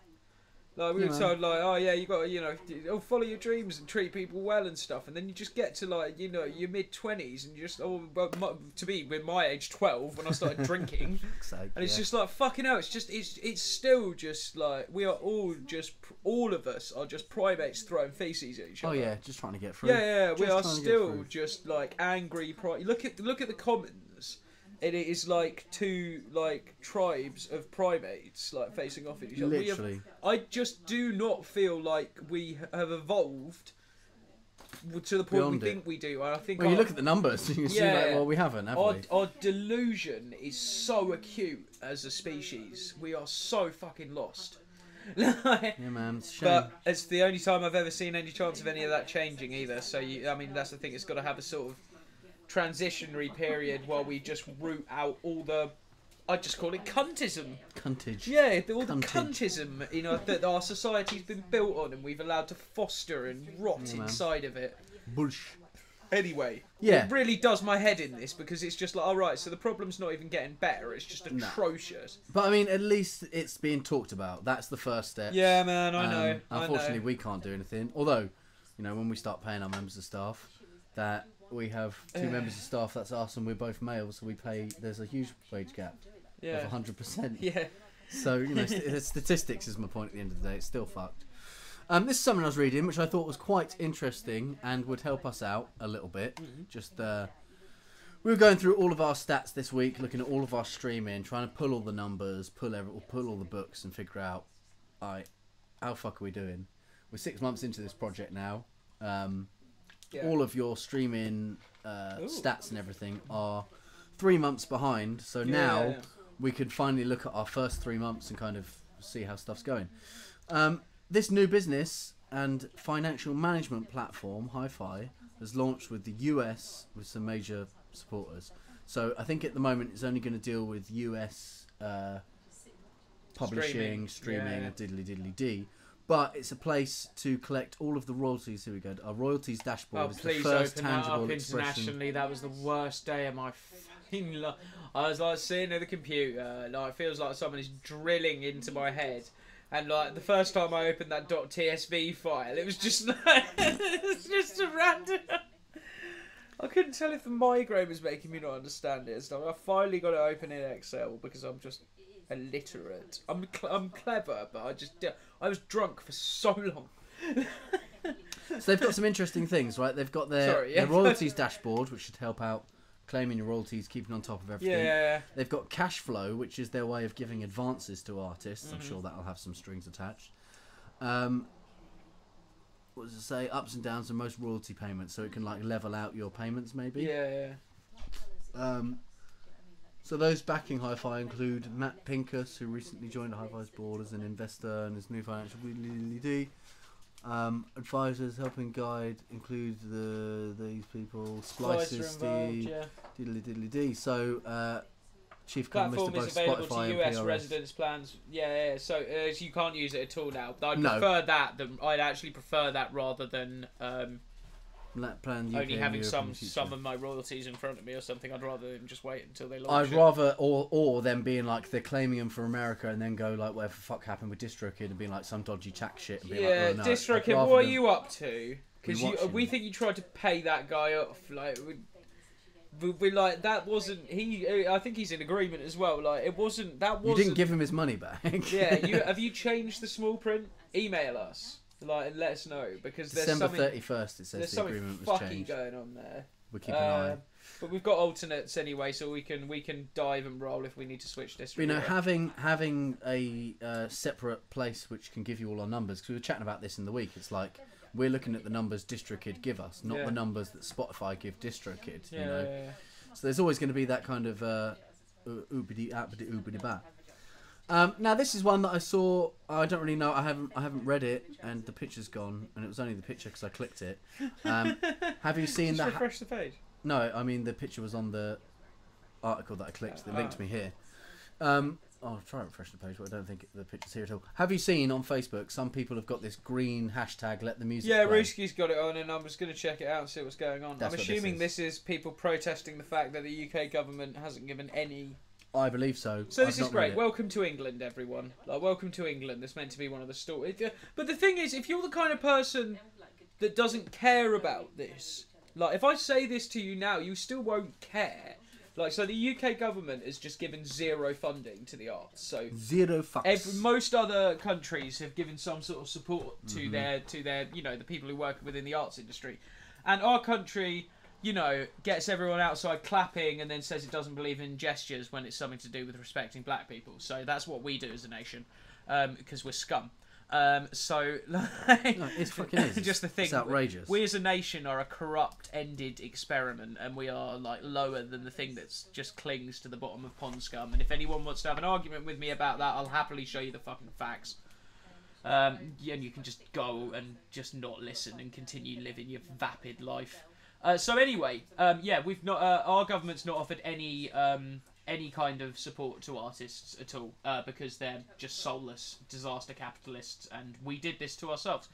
Like, we were told, like, oh yeah, you got to, you know, follow your dreams and treat people well and stuff, and then you just get to, like, you know, your mid-20s and you just, to me, with my age, 12, when I started drinking, and it's just like, fucking hell, it's still just, like, we are all of us are just primates throwing feces at each other. Oh yeah, just trying to get through. Yeah, we are still just, like, angry, look at the Commons. It is like two tribes of primates facing off at each other. Literally. I just do not feel like we have evolved to the point Beyond we think we do. I think. Well, you look at the numbers, and you see well, we haven't, have we? Our delusion is so acute as a species. We are so fucking lost. Yeah, man, it's a shame. But it's the only time I've ever seen any chance of any of that changing either. So I mean, that's the thing. It's got to have a sort of transitionary period while we just root out all the, I just call it cuntism. Cuntage. Yeah, all the cuntism, you know, that our society's been built on and we've allowed to foster and rot inside of it. Bullsh. Anyway, yeah, it really does my head in this, because it's just like, alright, so the problem's not even getting better, it's just atrocious. But I mean, at least it's being talked about. That's the first step. Yeah, man, I know. Unfortunately, we can't do anything. Although, you know, when we start paying our members of staff, that we have 2 members of staff, that's us, and we're both male, so we pay, there's a huge wage gap of 100%. Yeah. So, you know, statistics is my point at the end of the day. It's still fucked. This is something I was reading, which I thought was quite interesting and would help us out a little bit. Just, we were going through all of our stats this week, looking at all of our streaming, trying to pull all the numbers, pull all the books, and figure out, how fuck are we doing? We're 6 months into this project now. All of your streaming stats and everything are 3 months behind. So now we could finally look at our first 3 months and kind of see how stuff's going. This new business and financial management platform, Hi-Fi, has launched with the US with some major supporters. So I think at the moment it's only going to deal with US publishing, streaming, and diddly-diddly-dee. But it's a place to collect all of the royalties. Here we go. Our royalties dashboard is the first tangible expression. Internationally, that was the worst day of my fucking life. I was like sitting at the computer, like it feels like someone is drilling into my head. And like the first time I opened that .tsv file, it was just like, it's just a random. I couldn't tell if the migraine was making me not understand it. So I finally got it open in Excel because I'm just illiterate. I'm clever, but I was drunk for so long. So they've got some interesting things, right? They've got their royalties dashboard, which should help out claiming your royalties, keeping on top of everything. Yeah. They've got cash flow, which is their way of giving advances to artists. I'm sure that'll have some strings attached. What does it say? Ups and downs and most royalty payments, so it can like level out your payments, maybe. Yeah. So those backing Hi-Fi include Matt Pincus, who recently joined Hi-Fi's board as an investor and his new financial lead. Advisors helping guide include these people, Splicer, Steve, diddly-diddly-dee. So chief economist of platform both is available Spotify to and US PRS. residents plans. Yeah. So you can't use it at all now. I'd No. prefer that. I'd actually prefer that rather than Plan UK only having and some Europe in the future. of my royalties in front of me or something. I'd rather them just wait until they launch I'd it. rather, or them being like they're claiming them for America and then go like whatever the fuck happened with DistroKid and being like some dodgy tax shit and being like, oh, no, DistroKid, I'd rather what are them- you up to? Because watching we it. think you tried to pay that guy off. Like we like that wasn't he. I think he's in agreement as well. Like it wasn't that wasn't. You didn't give him his money back. Have you changed the small print? Email us and let us know because December there's something 31st. It says there's the something agreement was fucky changed. going on there. We'll keep an eye. But we've got alternates anyway, so we can dive and roll if we need to switch this. But, you know, having a separate place which can give you all our numbers, because we were chatting about this in the week. It's like we're looking at the numbers DistroKid give us, not the numbers that Spotify give DistroKid. You know, so there's always going to be that kind of oobity appity oobity ba. Now this is one that I saw. I don't really know. I haven't read it, and the picture's gone, and it was only the picture because I clicked it. Have you seen that? Refresh the page. No, I mean the picture was on the article that I clicked. That linked me here. I'll try and refresh the page, but I don't think the picture's here at all. Have you seen on Facebook? Some people have got this green hashtag. Let the music. Yeah, play. Ruski's got it on, and I'm just going to check it out and see what's going on. That's I'm what assuming this this is people protesting the fact that the UK government hasn't given any. I believe so. So this I've is not read great. it. Welcome to England, everyone. Like, welcome to England. This meant to be one of the stories. But the thing is, if you're the kind of person that doesn't care about this, like if I say this to you now, you still won't care. Like, so the UK government has just given zero funding to the arts. So Zero fucks. most other countries have given some sort of support to their you know, the people who work within the arts industry, and our country, you know, gets everyone outside clapping and then says it doesn't believe in gestures when it's something to do with respecting black people. So that's what we do as a nation, because we're scum. So like, No, it fucking is. just the thing. It's outrageous. We as a nation are a corrupt, ended experiment, and we are like lower than the thing that's just clings to the bottom of pond scum. And if anyone wants to have an argument with me about that, I'll happily show you the fucking facts. And you can just go and just not listen and continue living your vapid life. So anyway, we've not. Our government's not offered any kind of support to artists at all because they're just soulless disaster capitalists, and we did this to ourselves.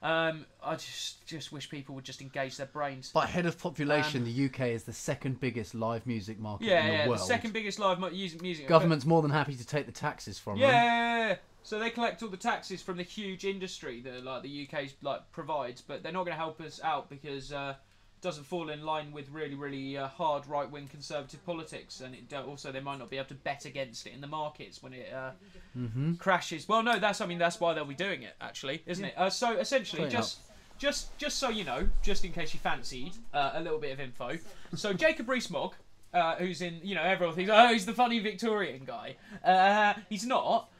I just wish people would just engage their brains. By head of population, the UK is the second biggest live music market in the world. The second biggest live music. Government's more than happy to take the taxes from them. Yeah, So they collect all the taxes from the huge industry that like the UK like provides, but they're not going to help us out because it doesn't fall in line with really hard right-wing conservative politics, and also they might not be able to bet against it in the markets when it crashes. Well, no, that's why they'll be doing it actually, isn't it? So essentially, just so you know, just in case you fancied a little bit of info. So Jacob Rees-Mogg, who's in, everyone thinks, oh, he's the funny Victorian guy. He's not.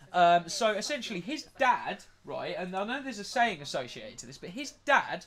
So essentially, his dad, right, and I know there's a saying associated to this, but his dad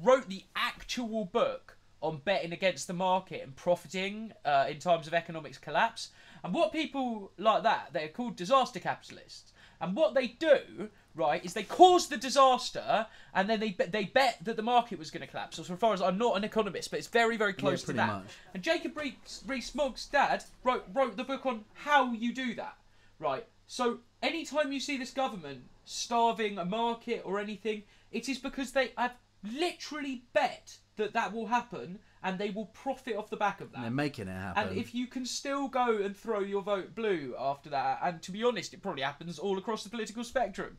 wrote the actual book on betting against the market and profiting in times of economics collapse. And what people like that, they're called disaster capitalists. And what they do, right, is they cause the disaster and then they bet that the market was going to collapse. So far as I'm not an economist, but it's very close to that. Much. And Jacob Rees-Mogg's dad wrote the book on how you do that, right? So anytime you see this government starving a market or anything, it is because they have literally bet that will happen and they will profit off the back of that. They're making it happen. And if you can still go and throw your vote blue after that, and to be honest, it probably happens all across the political spectrum.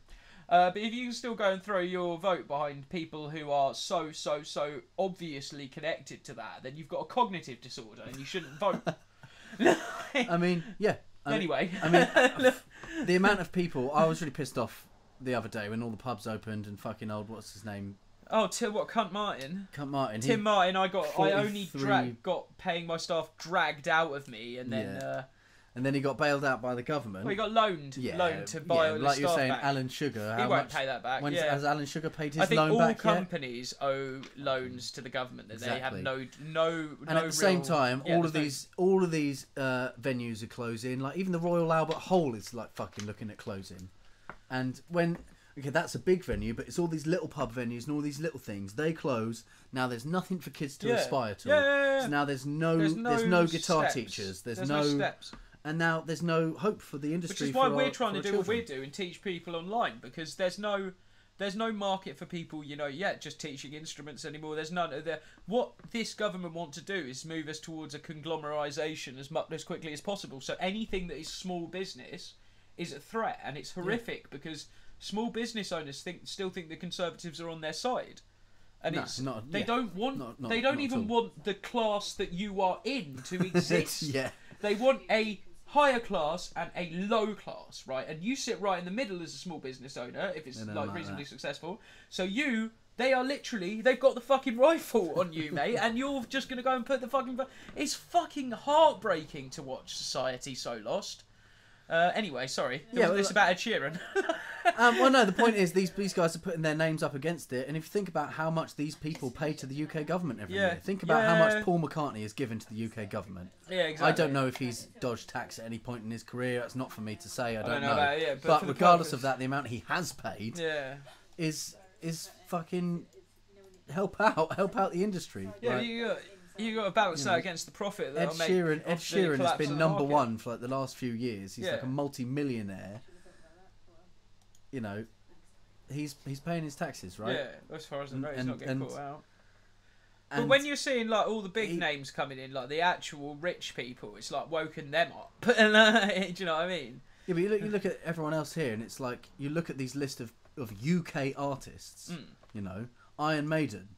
But if you can still go and throw your vote behind people who are so obviously connected to that, then you've got a cognitive disorder and you shouldn't vote. I mean, yeah. Anyway. The amount of people, I was really pissed off the other day when all the pubs opened and fucking old, what's his name? Oh, Cunt Martin. Tim Martin, I only got paying my staff dragged out of me, and then... and then he got bailed out by the government. Well, he got loaned to buy all his like staff you're saying, back. Alan Sugar. He won't pay that back. Has Alan Sugar paid his I think loan all back companies owe loans to the government that they have no. And at the same time, all of these venues are closing. Like even the Royal Albert Hall is like fucking looking at closing. And when that's a big venue, but it's all these little pub venues and all these little things. They close. Now there's nothing for kids to aspire to. Yeah. So now there's no guitar steps. teachers. There's no steps. And now there's no hope for the industry. Which is why we're trying to do what we do and teach people online, because there's no market for people, just teaching instruments anymore. There's none of that. What this government want to do is move us towards a conglomerisation as quickly as possible. So anything that is small business is a threat, and it's horrific because small business owners still think the Conservatives are on their side. And they don't even want the class that you are in to exist. They want a higher class and a low class, right? And you sit right in the middle as a small business owner if it's reasonably successful. So they've got the fucking rifle on you, mate, and you're just going to go and put the fucking... It's fucking heartbreaking to watch society so lost. Anyway, sorry. It's about Ed Sheeran. Well, no, the point is these guys are putting their names up against it, and if you think about how much these people pay to the UK government every year, think about how much Paul McCartney has given to the UK government. Yeah, exactly. I don't know if he's dodged tax at any point in his career. That's not for me to say. I don't know. About it, but regardless of that, the amount he has paid is fucking help out the industry. Yeah, right? You got to balance that against the profit that Ed Sheeran has been number one for like the last few years. He's like a multi-millionaire. He's paying his taxes, right? Yeah, as far as I know, he's not getting caught out. But when you're seeing like all the big names coming in, like the actual rich people, it's like woken them up. Do you know what I mean? Yeah, but you look at everyone else here, and it's like you look at these list of UK artists. Iron Maiden.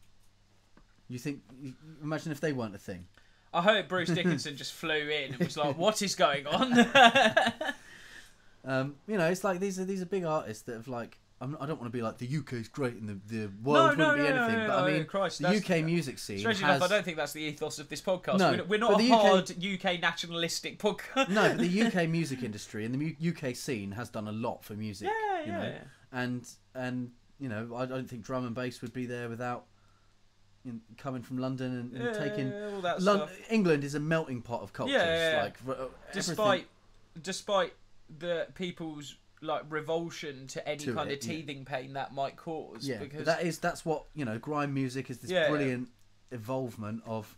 Imagine if they weren't a thing. I hope Bruce Dickinson just flew in and was like, "What is going on?" It's like these are big artists that have like. I don't want to be like the UK's great and the world wouldn't be anything. But I mean, the UK music scene. Strangely enough, I don't think that's the ethos of this podcast. No, we're not a hard UK nationalistic podcast. No, but the UK music industry and the UK scene has done a lot for music. And I don't think drum and bass would be there without. Coming from London and taking all that stuff. England is a melting pot of cultures. Like despite the people's like revulsion to any kind of teething pain that might cause. Yeah, because that's what grime music is. This brilliant evolvement of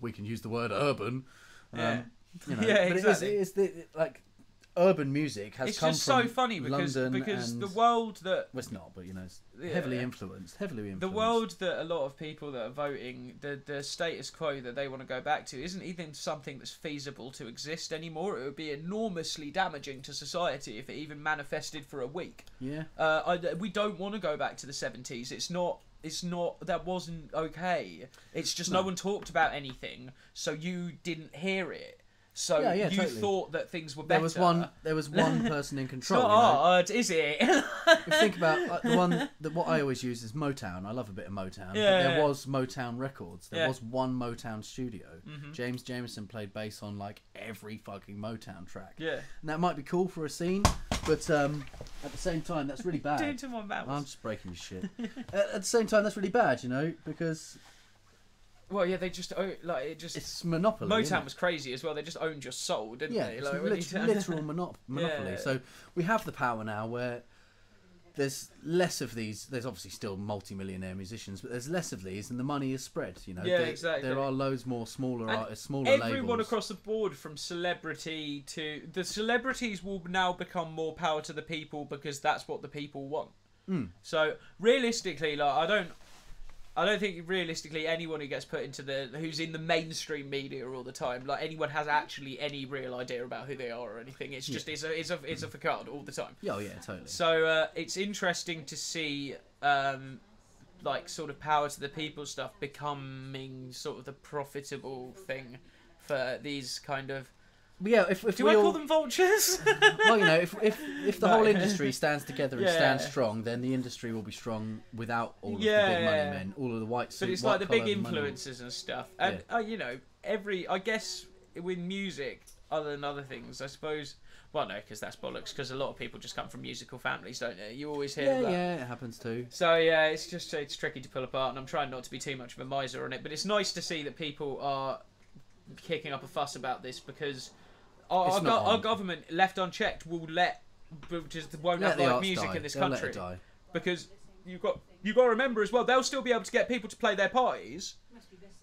we can use the word urban. Exactly. But it is like urban music has It's come just from so funny because London and the world that well, it's not, but you know, it's Yeah. heavily influenced. the world that a lot of people that are voting, the status quo that they want to go back to, isn't even something that's feasible to exist anymore. It would be enormously damaging to society if it even manifested for a week. Yeah. We don't want to go back to the 70s. It's not. That wasn't okay. It's just no one talked about anything, so you didn't hear it. So you totally. thought that things were better. There was one person in control. It's not hard, is it? If you think about what I always use is Motown. I love a bit of Motown. Yeah, but there was Motown Records. There Yeah. was one Motown studio. Mhm. James Jamerson played bass on like every fucking Motown track. Yeah. And that might be cool for a scene, but at the same time, that's really bad. Do it to my mouth. I'm just breaking your shit. At the same time, that's really bad, you know, because Well, yeah, they just it's monopoly. isn't Motown it? was crazy as well. They just owned your soul, didn't Yeah, they? it's Like, a when you- literal monopoly. Yeah. So we have the power now where there's less of these. There's obviously still multi-millionaire musicians, but there's less of these, and the money is spread. You know, Yeah, exactly. There are loads more smaller And artists, smaller Everyone labels. across the board, from celebrity to the celebrities, will now become more power to the people because that's what the people want. Mm. So realistically, like I don't think realistically anyone who gets put into who's in the mainstream media all the time, like anyone has actually any real idea about who they are or anything. It's just it's a facade all the time. Oh yeah, totally. So it's interesting to see like sort of power to the people stuff becoming sort of the profitable thing for these kind of. But yeah, if Do we I all, call them vultures? well, you know, if the No. whole industry stands together and Yeah. stands strong, then the industry will be strong without all of the Yeah. big money men, all of the white suit. But it's like the big white-collar money. influencers and stuff, and you know, I guess with music, other than other things, I suppose. Well, no, because that's bollocks. Because a lot of people just come from musical families, don't they? You always hear Yeah, that. yeah, it happens too. So yeah, it's tricky to pull apart, and I'm trying not to be too much of a miser on it. But it's nice to see that people are kicking up a fuss about this because our government, left unchecked, won't Let have the live arts music die. in this They'll let country. it die. Because you've got to remember as well, they'll still be able to get people to play their parties,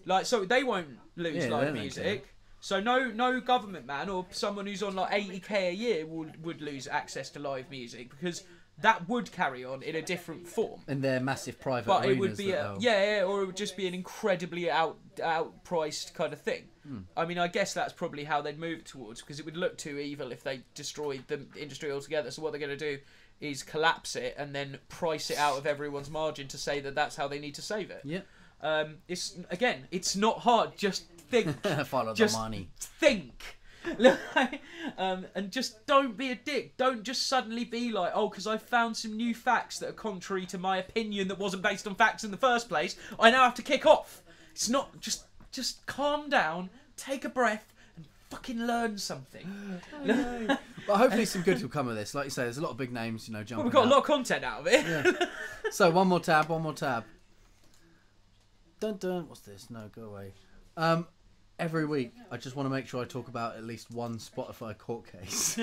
like so they won't lose Yeah, they live don't music. So no government man or someone who's on like 80k a year would lose access to live music because that would carry on in a different form. In their massive private But it would arenas be that or it would just be an incredibly outpriced kind of thing. I mean, I guess that's probably how they'd move towards because it would look too evil if they destroyed the industry altogether. So what they're going to do is collapse it and then price it out of everyone's margin to say that that's how they need to save it. Yeah. It's not hard. Just think. Follow Just the money. Think. And just don't be a dick. Don't just suddenly be like, oh, because I found some new facts that are contrary to my opinion that wasn't based on facts in the first place. I now have to kick off. It's not just calm down, take a breath, and fucking learn something. But hopefully some good will come of this. Like you say, there's a lot of big names, you know, jumping Well, we've got out. a lot of content out of it. Yeah. So one more tab. Dun dun. What's this? No, go away. Every week, I just want to make sure I talk about at least one Spotify court case.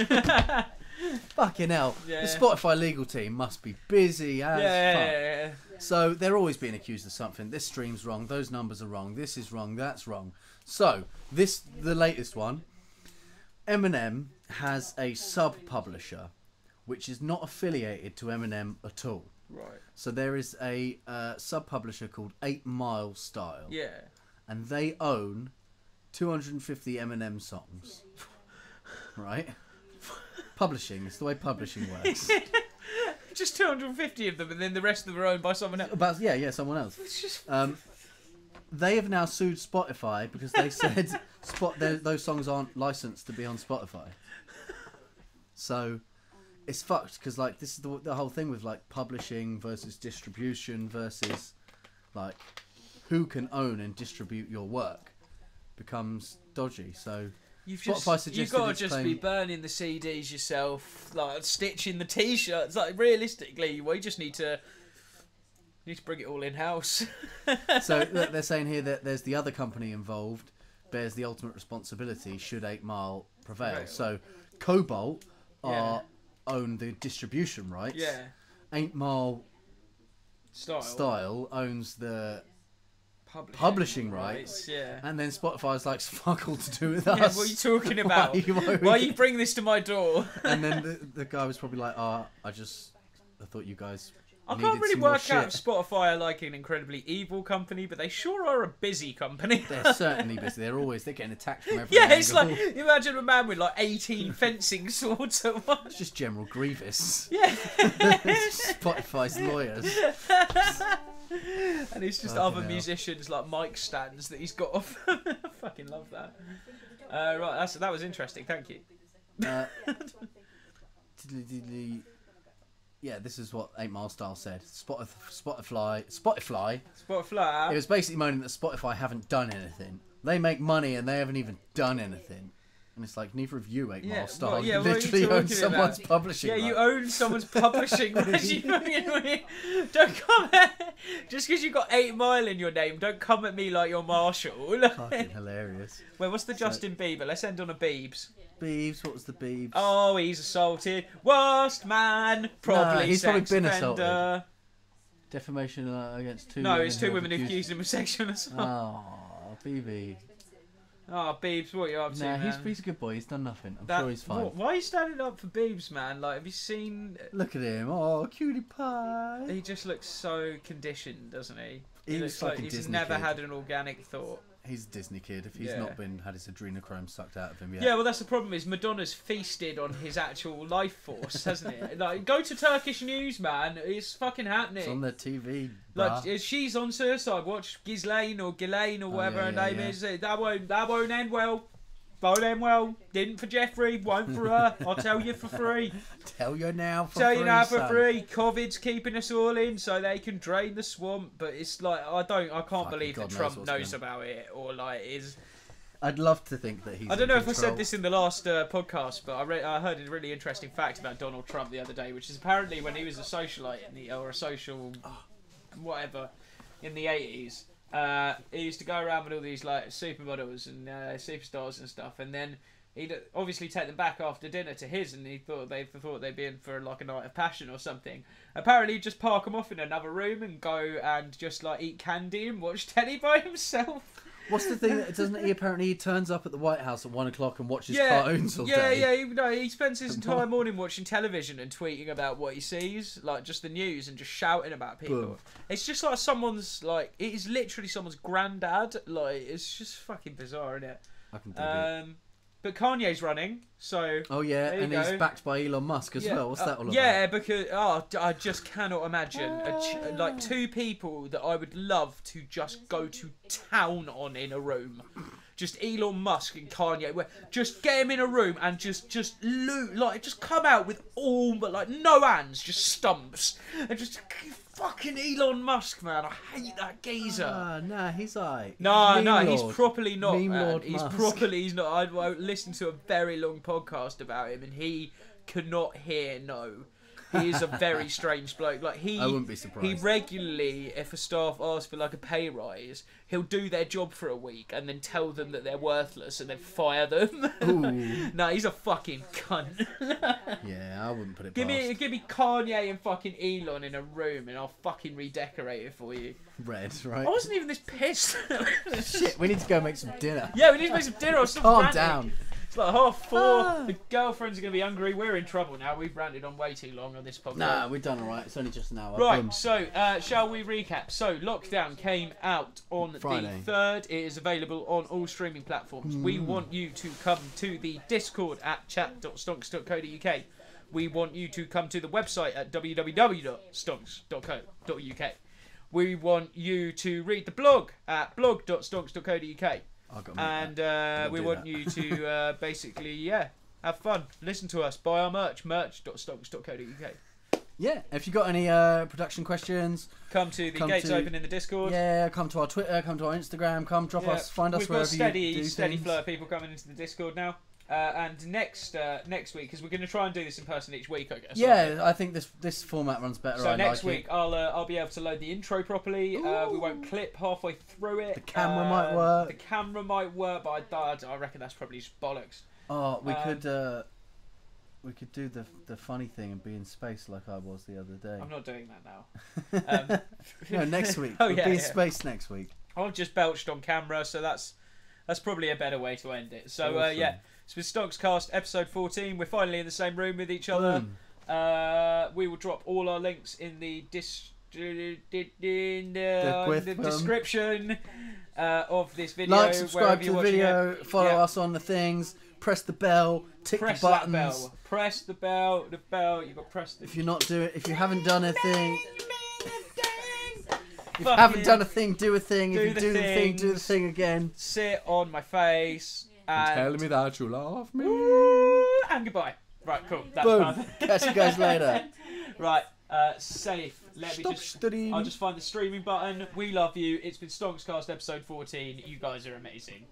Fucking hell. Yeah. The Spotify legal team must be busy as fuck. Yeah. So they're always being accused of something. This stream's wrong. Those numbers are wrong. This is wrong. That's wrong. So the latest one. Eminem has a sub-publisher, which is not affiliated to Eminem at all. Right. So there is a sub-publisher called 8 Mile Style, Yeah. and they own 250 Eminem songs. Right? Publishing. It's the way publishing works. Just 250 of them, and then the rest of them are owned by someone else. Yeah, someone else. It's just They have now sued Spotify because they said those songs aren't licensed to be on Spotify. So it's fucked because like this is the whole thing with like publishing versus distribution versus like who can own and distribute your work becomes dodgy. So you've suggested got to it's just playing- be burning the CDs yourself, like stitching the T-shirts. Like realistically, we just need to bring it all in house. So look, they're saying here that there's the other company involved bears the ultimate responsibility should 8 Mile prevail. Right. So Cobalt own the distribution rights. Yeah. 8 Mile Style. Style owns the publishing rights. Yeah. And then Spotify's like, fuck all to do with Yeah, us. what are you talking about? Why are you bringing this to my door? And then the guy was probably like, I thought you guys I needed can't really some more work out if shit. Spotify are like an incredibly evil company, but they sure are a busy company. They're certainly busy. They're getting attacked from every angle. Yeah, it's like, imagine a man with like 18 fencing swords at once. It's just General Grievous. Yeah. Spotify's lawyers. And it's just Fucking other hell. musicians like mic stands that he's got off. I fucking love that. Right, that was interesting. Thank you. Yeah, this is what 8 Mile Style said. Spotify. Spotify. It was basically moaning that Spotify haven't done anything. They make money and they haven't even done anything. And it's like, neither of you, 8 Mile Style. well, yeah, you what are you literally own talking someone's about? publishing Yeah, you rights. own someone's publishing rights. Don't come at... Just because you've got 8 Mile in your name, don't come at me like you're Marshall. Fucking hilarious. Wait, what's the Justin Bieber? Let's end on a Biebs. Biebs, what was the Biebs? Oh, he's assaulted. Worst man. Probably he's probably sex been offender. assaulted. Defamation against 2 No, women. it's 2 women who accused him of sexual assault. Oh, BB. Oh, Biebs, what are you up to, Nah, man? he's a good boy. He's done nothing. I'm That- sure he's fine. Why are you standing up for Biebs, man? Like, have you seen... Look at him. Oh, cutie pie. He just looks so conditioned, doesn't he? He looks looks like like a he's Disney never kid. had an organic thought. He's a Disney kid. If he's Yeah. not had his adrenochrome sucked out of him yet. Yeah, well, that's the problem. Is Madonna's feasted on his actual life force, hasn't it? Like, go to Turkish news, man. It's fucking happening. It's on their TV. Like, bruh. if she's on suicide, watch Ghislaine or Ghislaine or whatever her name is. That won't end well. Won't end well. Didn't for Jeffrey, won't for her. I'll tell you for free. Tell you now for Tell free, you now for son. free. COVID's keeping us all in so they can drain the swamp. But it's like I can't Fucking believe God that knows Trump what's knows going about it or like is. I'd love to think that he's I don't know if I control. said this in the last podcast, but I heard a really interesting fact about Donald Trump the other day, which is apparently when he was a socialite or a social whatever in the 80s, he used to go around with all these like supermodels and superstars and stuff, and then he'd obviously take them back after dinner to his, and he thought they'd be in for like a night of passion or something. Apparently, he'd just park them off in another room and go and just like eat candy and watch telly by himself. What's the thing? Doesn't he apparently he turns up at the White House at 1 o'clock and watches cartoons all day? He spends his entire morning watching television and tweeting about what he sees, like just the news, and just shouting about people. Boom. It's just like someone's like it is literally someone's granddad. Like it's just fucking bizarre, isn't it? I can dig it. But Kanye's running, so Oh yeah, there you and he's go. backed by Elon Musk as well. What's that all about? Yeah, because I just cannot imagine like 2 people that I would love to just go to town on in a room. Just Elon Musk and Kanye, where just get him in a room and just loot, like just come out with all but like no hands, just stumps, and just fucking Elon Musk, man. I hate that geezer. Nah, he's alright. No, Meme he's Lord. properly not, Meme man. Lord He's Musk. he's not. I listened to a very long podcast about him, and he could not hear no. He is a very strange bloke. Like I wouldn't be surprised. He regularly, if a staff asks for like a pay rise, he'll do their job for a week and then tell them that they're worthless and then fire them. Ooh. No, he's a fucking cunt. Yeah, I wouldn't put it Give past. me Kanye and fucking Elon in a room, and I'll fucking redecorate it for you. Red, right? I wasn't even this pissed. Shit, we need to go make some dinner. Yeah, we need to make some dinner or something. Calm down. It's like 4:30. The girlfriends are going to be hungry. We're in trouble now. We've ranted on way too long on this podcast. Nah, we've done alright. It's only just an hour. Right, Boom. so shall we recap? So, Lockdown came out on Friday. the 3rd. It is available on all streaming platforms. We want you to come to the Discord at chat.stonx.co.uk. We want you to come to the website at www.stonx.co.uk. We want you to read the blog at blog.stonx.co.uk. I've got And we do want that. you to basically, have fun. Listen to us. Buy our merch. Merch.stonx.co.uk. Yeah, if you got any production questions, Come to the Come Gates to- Open in the Discord. yeah, come to our Twitter, come to our Instagram, come drop Yeah, us, find us We've got wherever you do steady things. flow of people coming into the Discord now. And next week, because we're going to try and do this in person each week, I guess. Yeah, I think this format runs better. So I next like week, it. I'll be able to load the intro properly. We won't clip halfway through it. The camera might work. The camera might work, but I reckon that's probably just bollocks. Oh, we could do the funny thing and be in space like I was the other day. I'm not doing that now. No, next week. Oh, We'll yeah, be in yeah. space next week. I've just belched on camera, so that's probably a better way to end it. So Awesome. yeah, it's with STONXCAST episode 14. We're finally in the same room with each other. Boom. We will drop all our links in the With, description of this video. Like, subscribe wherever to you're the watching video, it. follow Yeah. us on the things, press the bell, tick Press the that buttons. bell. Press the bell. The bell. You've got to press the. If you haven't done a thing, if you Fucking haven't done a thing, do a thing. do If you the do the thing, do the things. thing again. Sit on my face and Tell me that you love me. and goodbye. Right, cool. That's Boom. fine. Catch you guys later. Right, safe. Let me Stop just. studying. I'll just find the streaming button. We love you. It's been STONXCAST episode 14. You guys are amazing.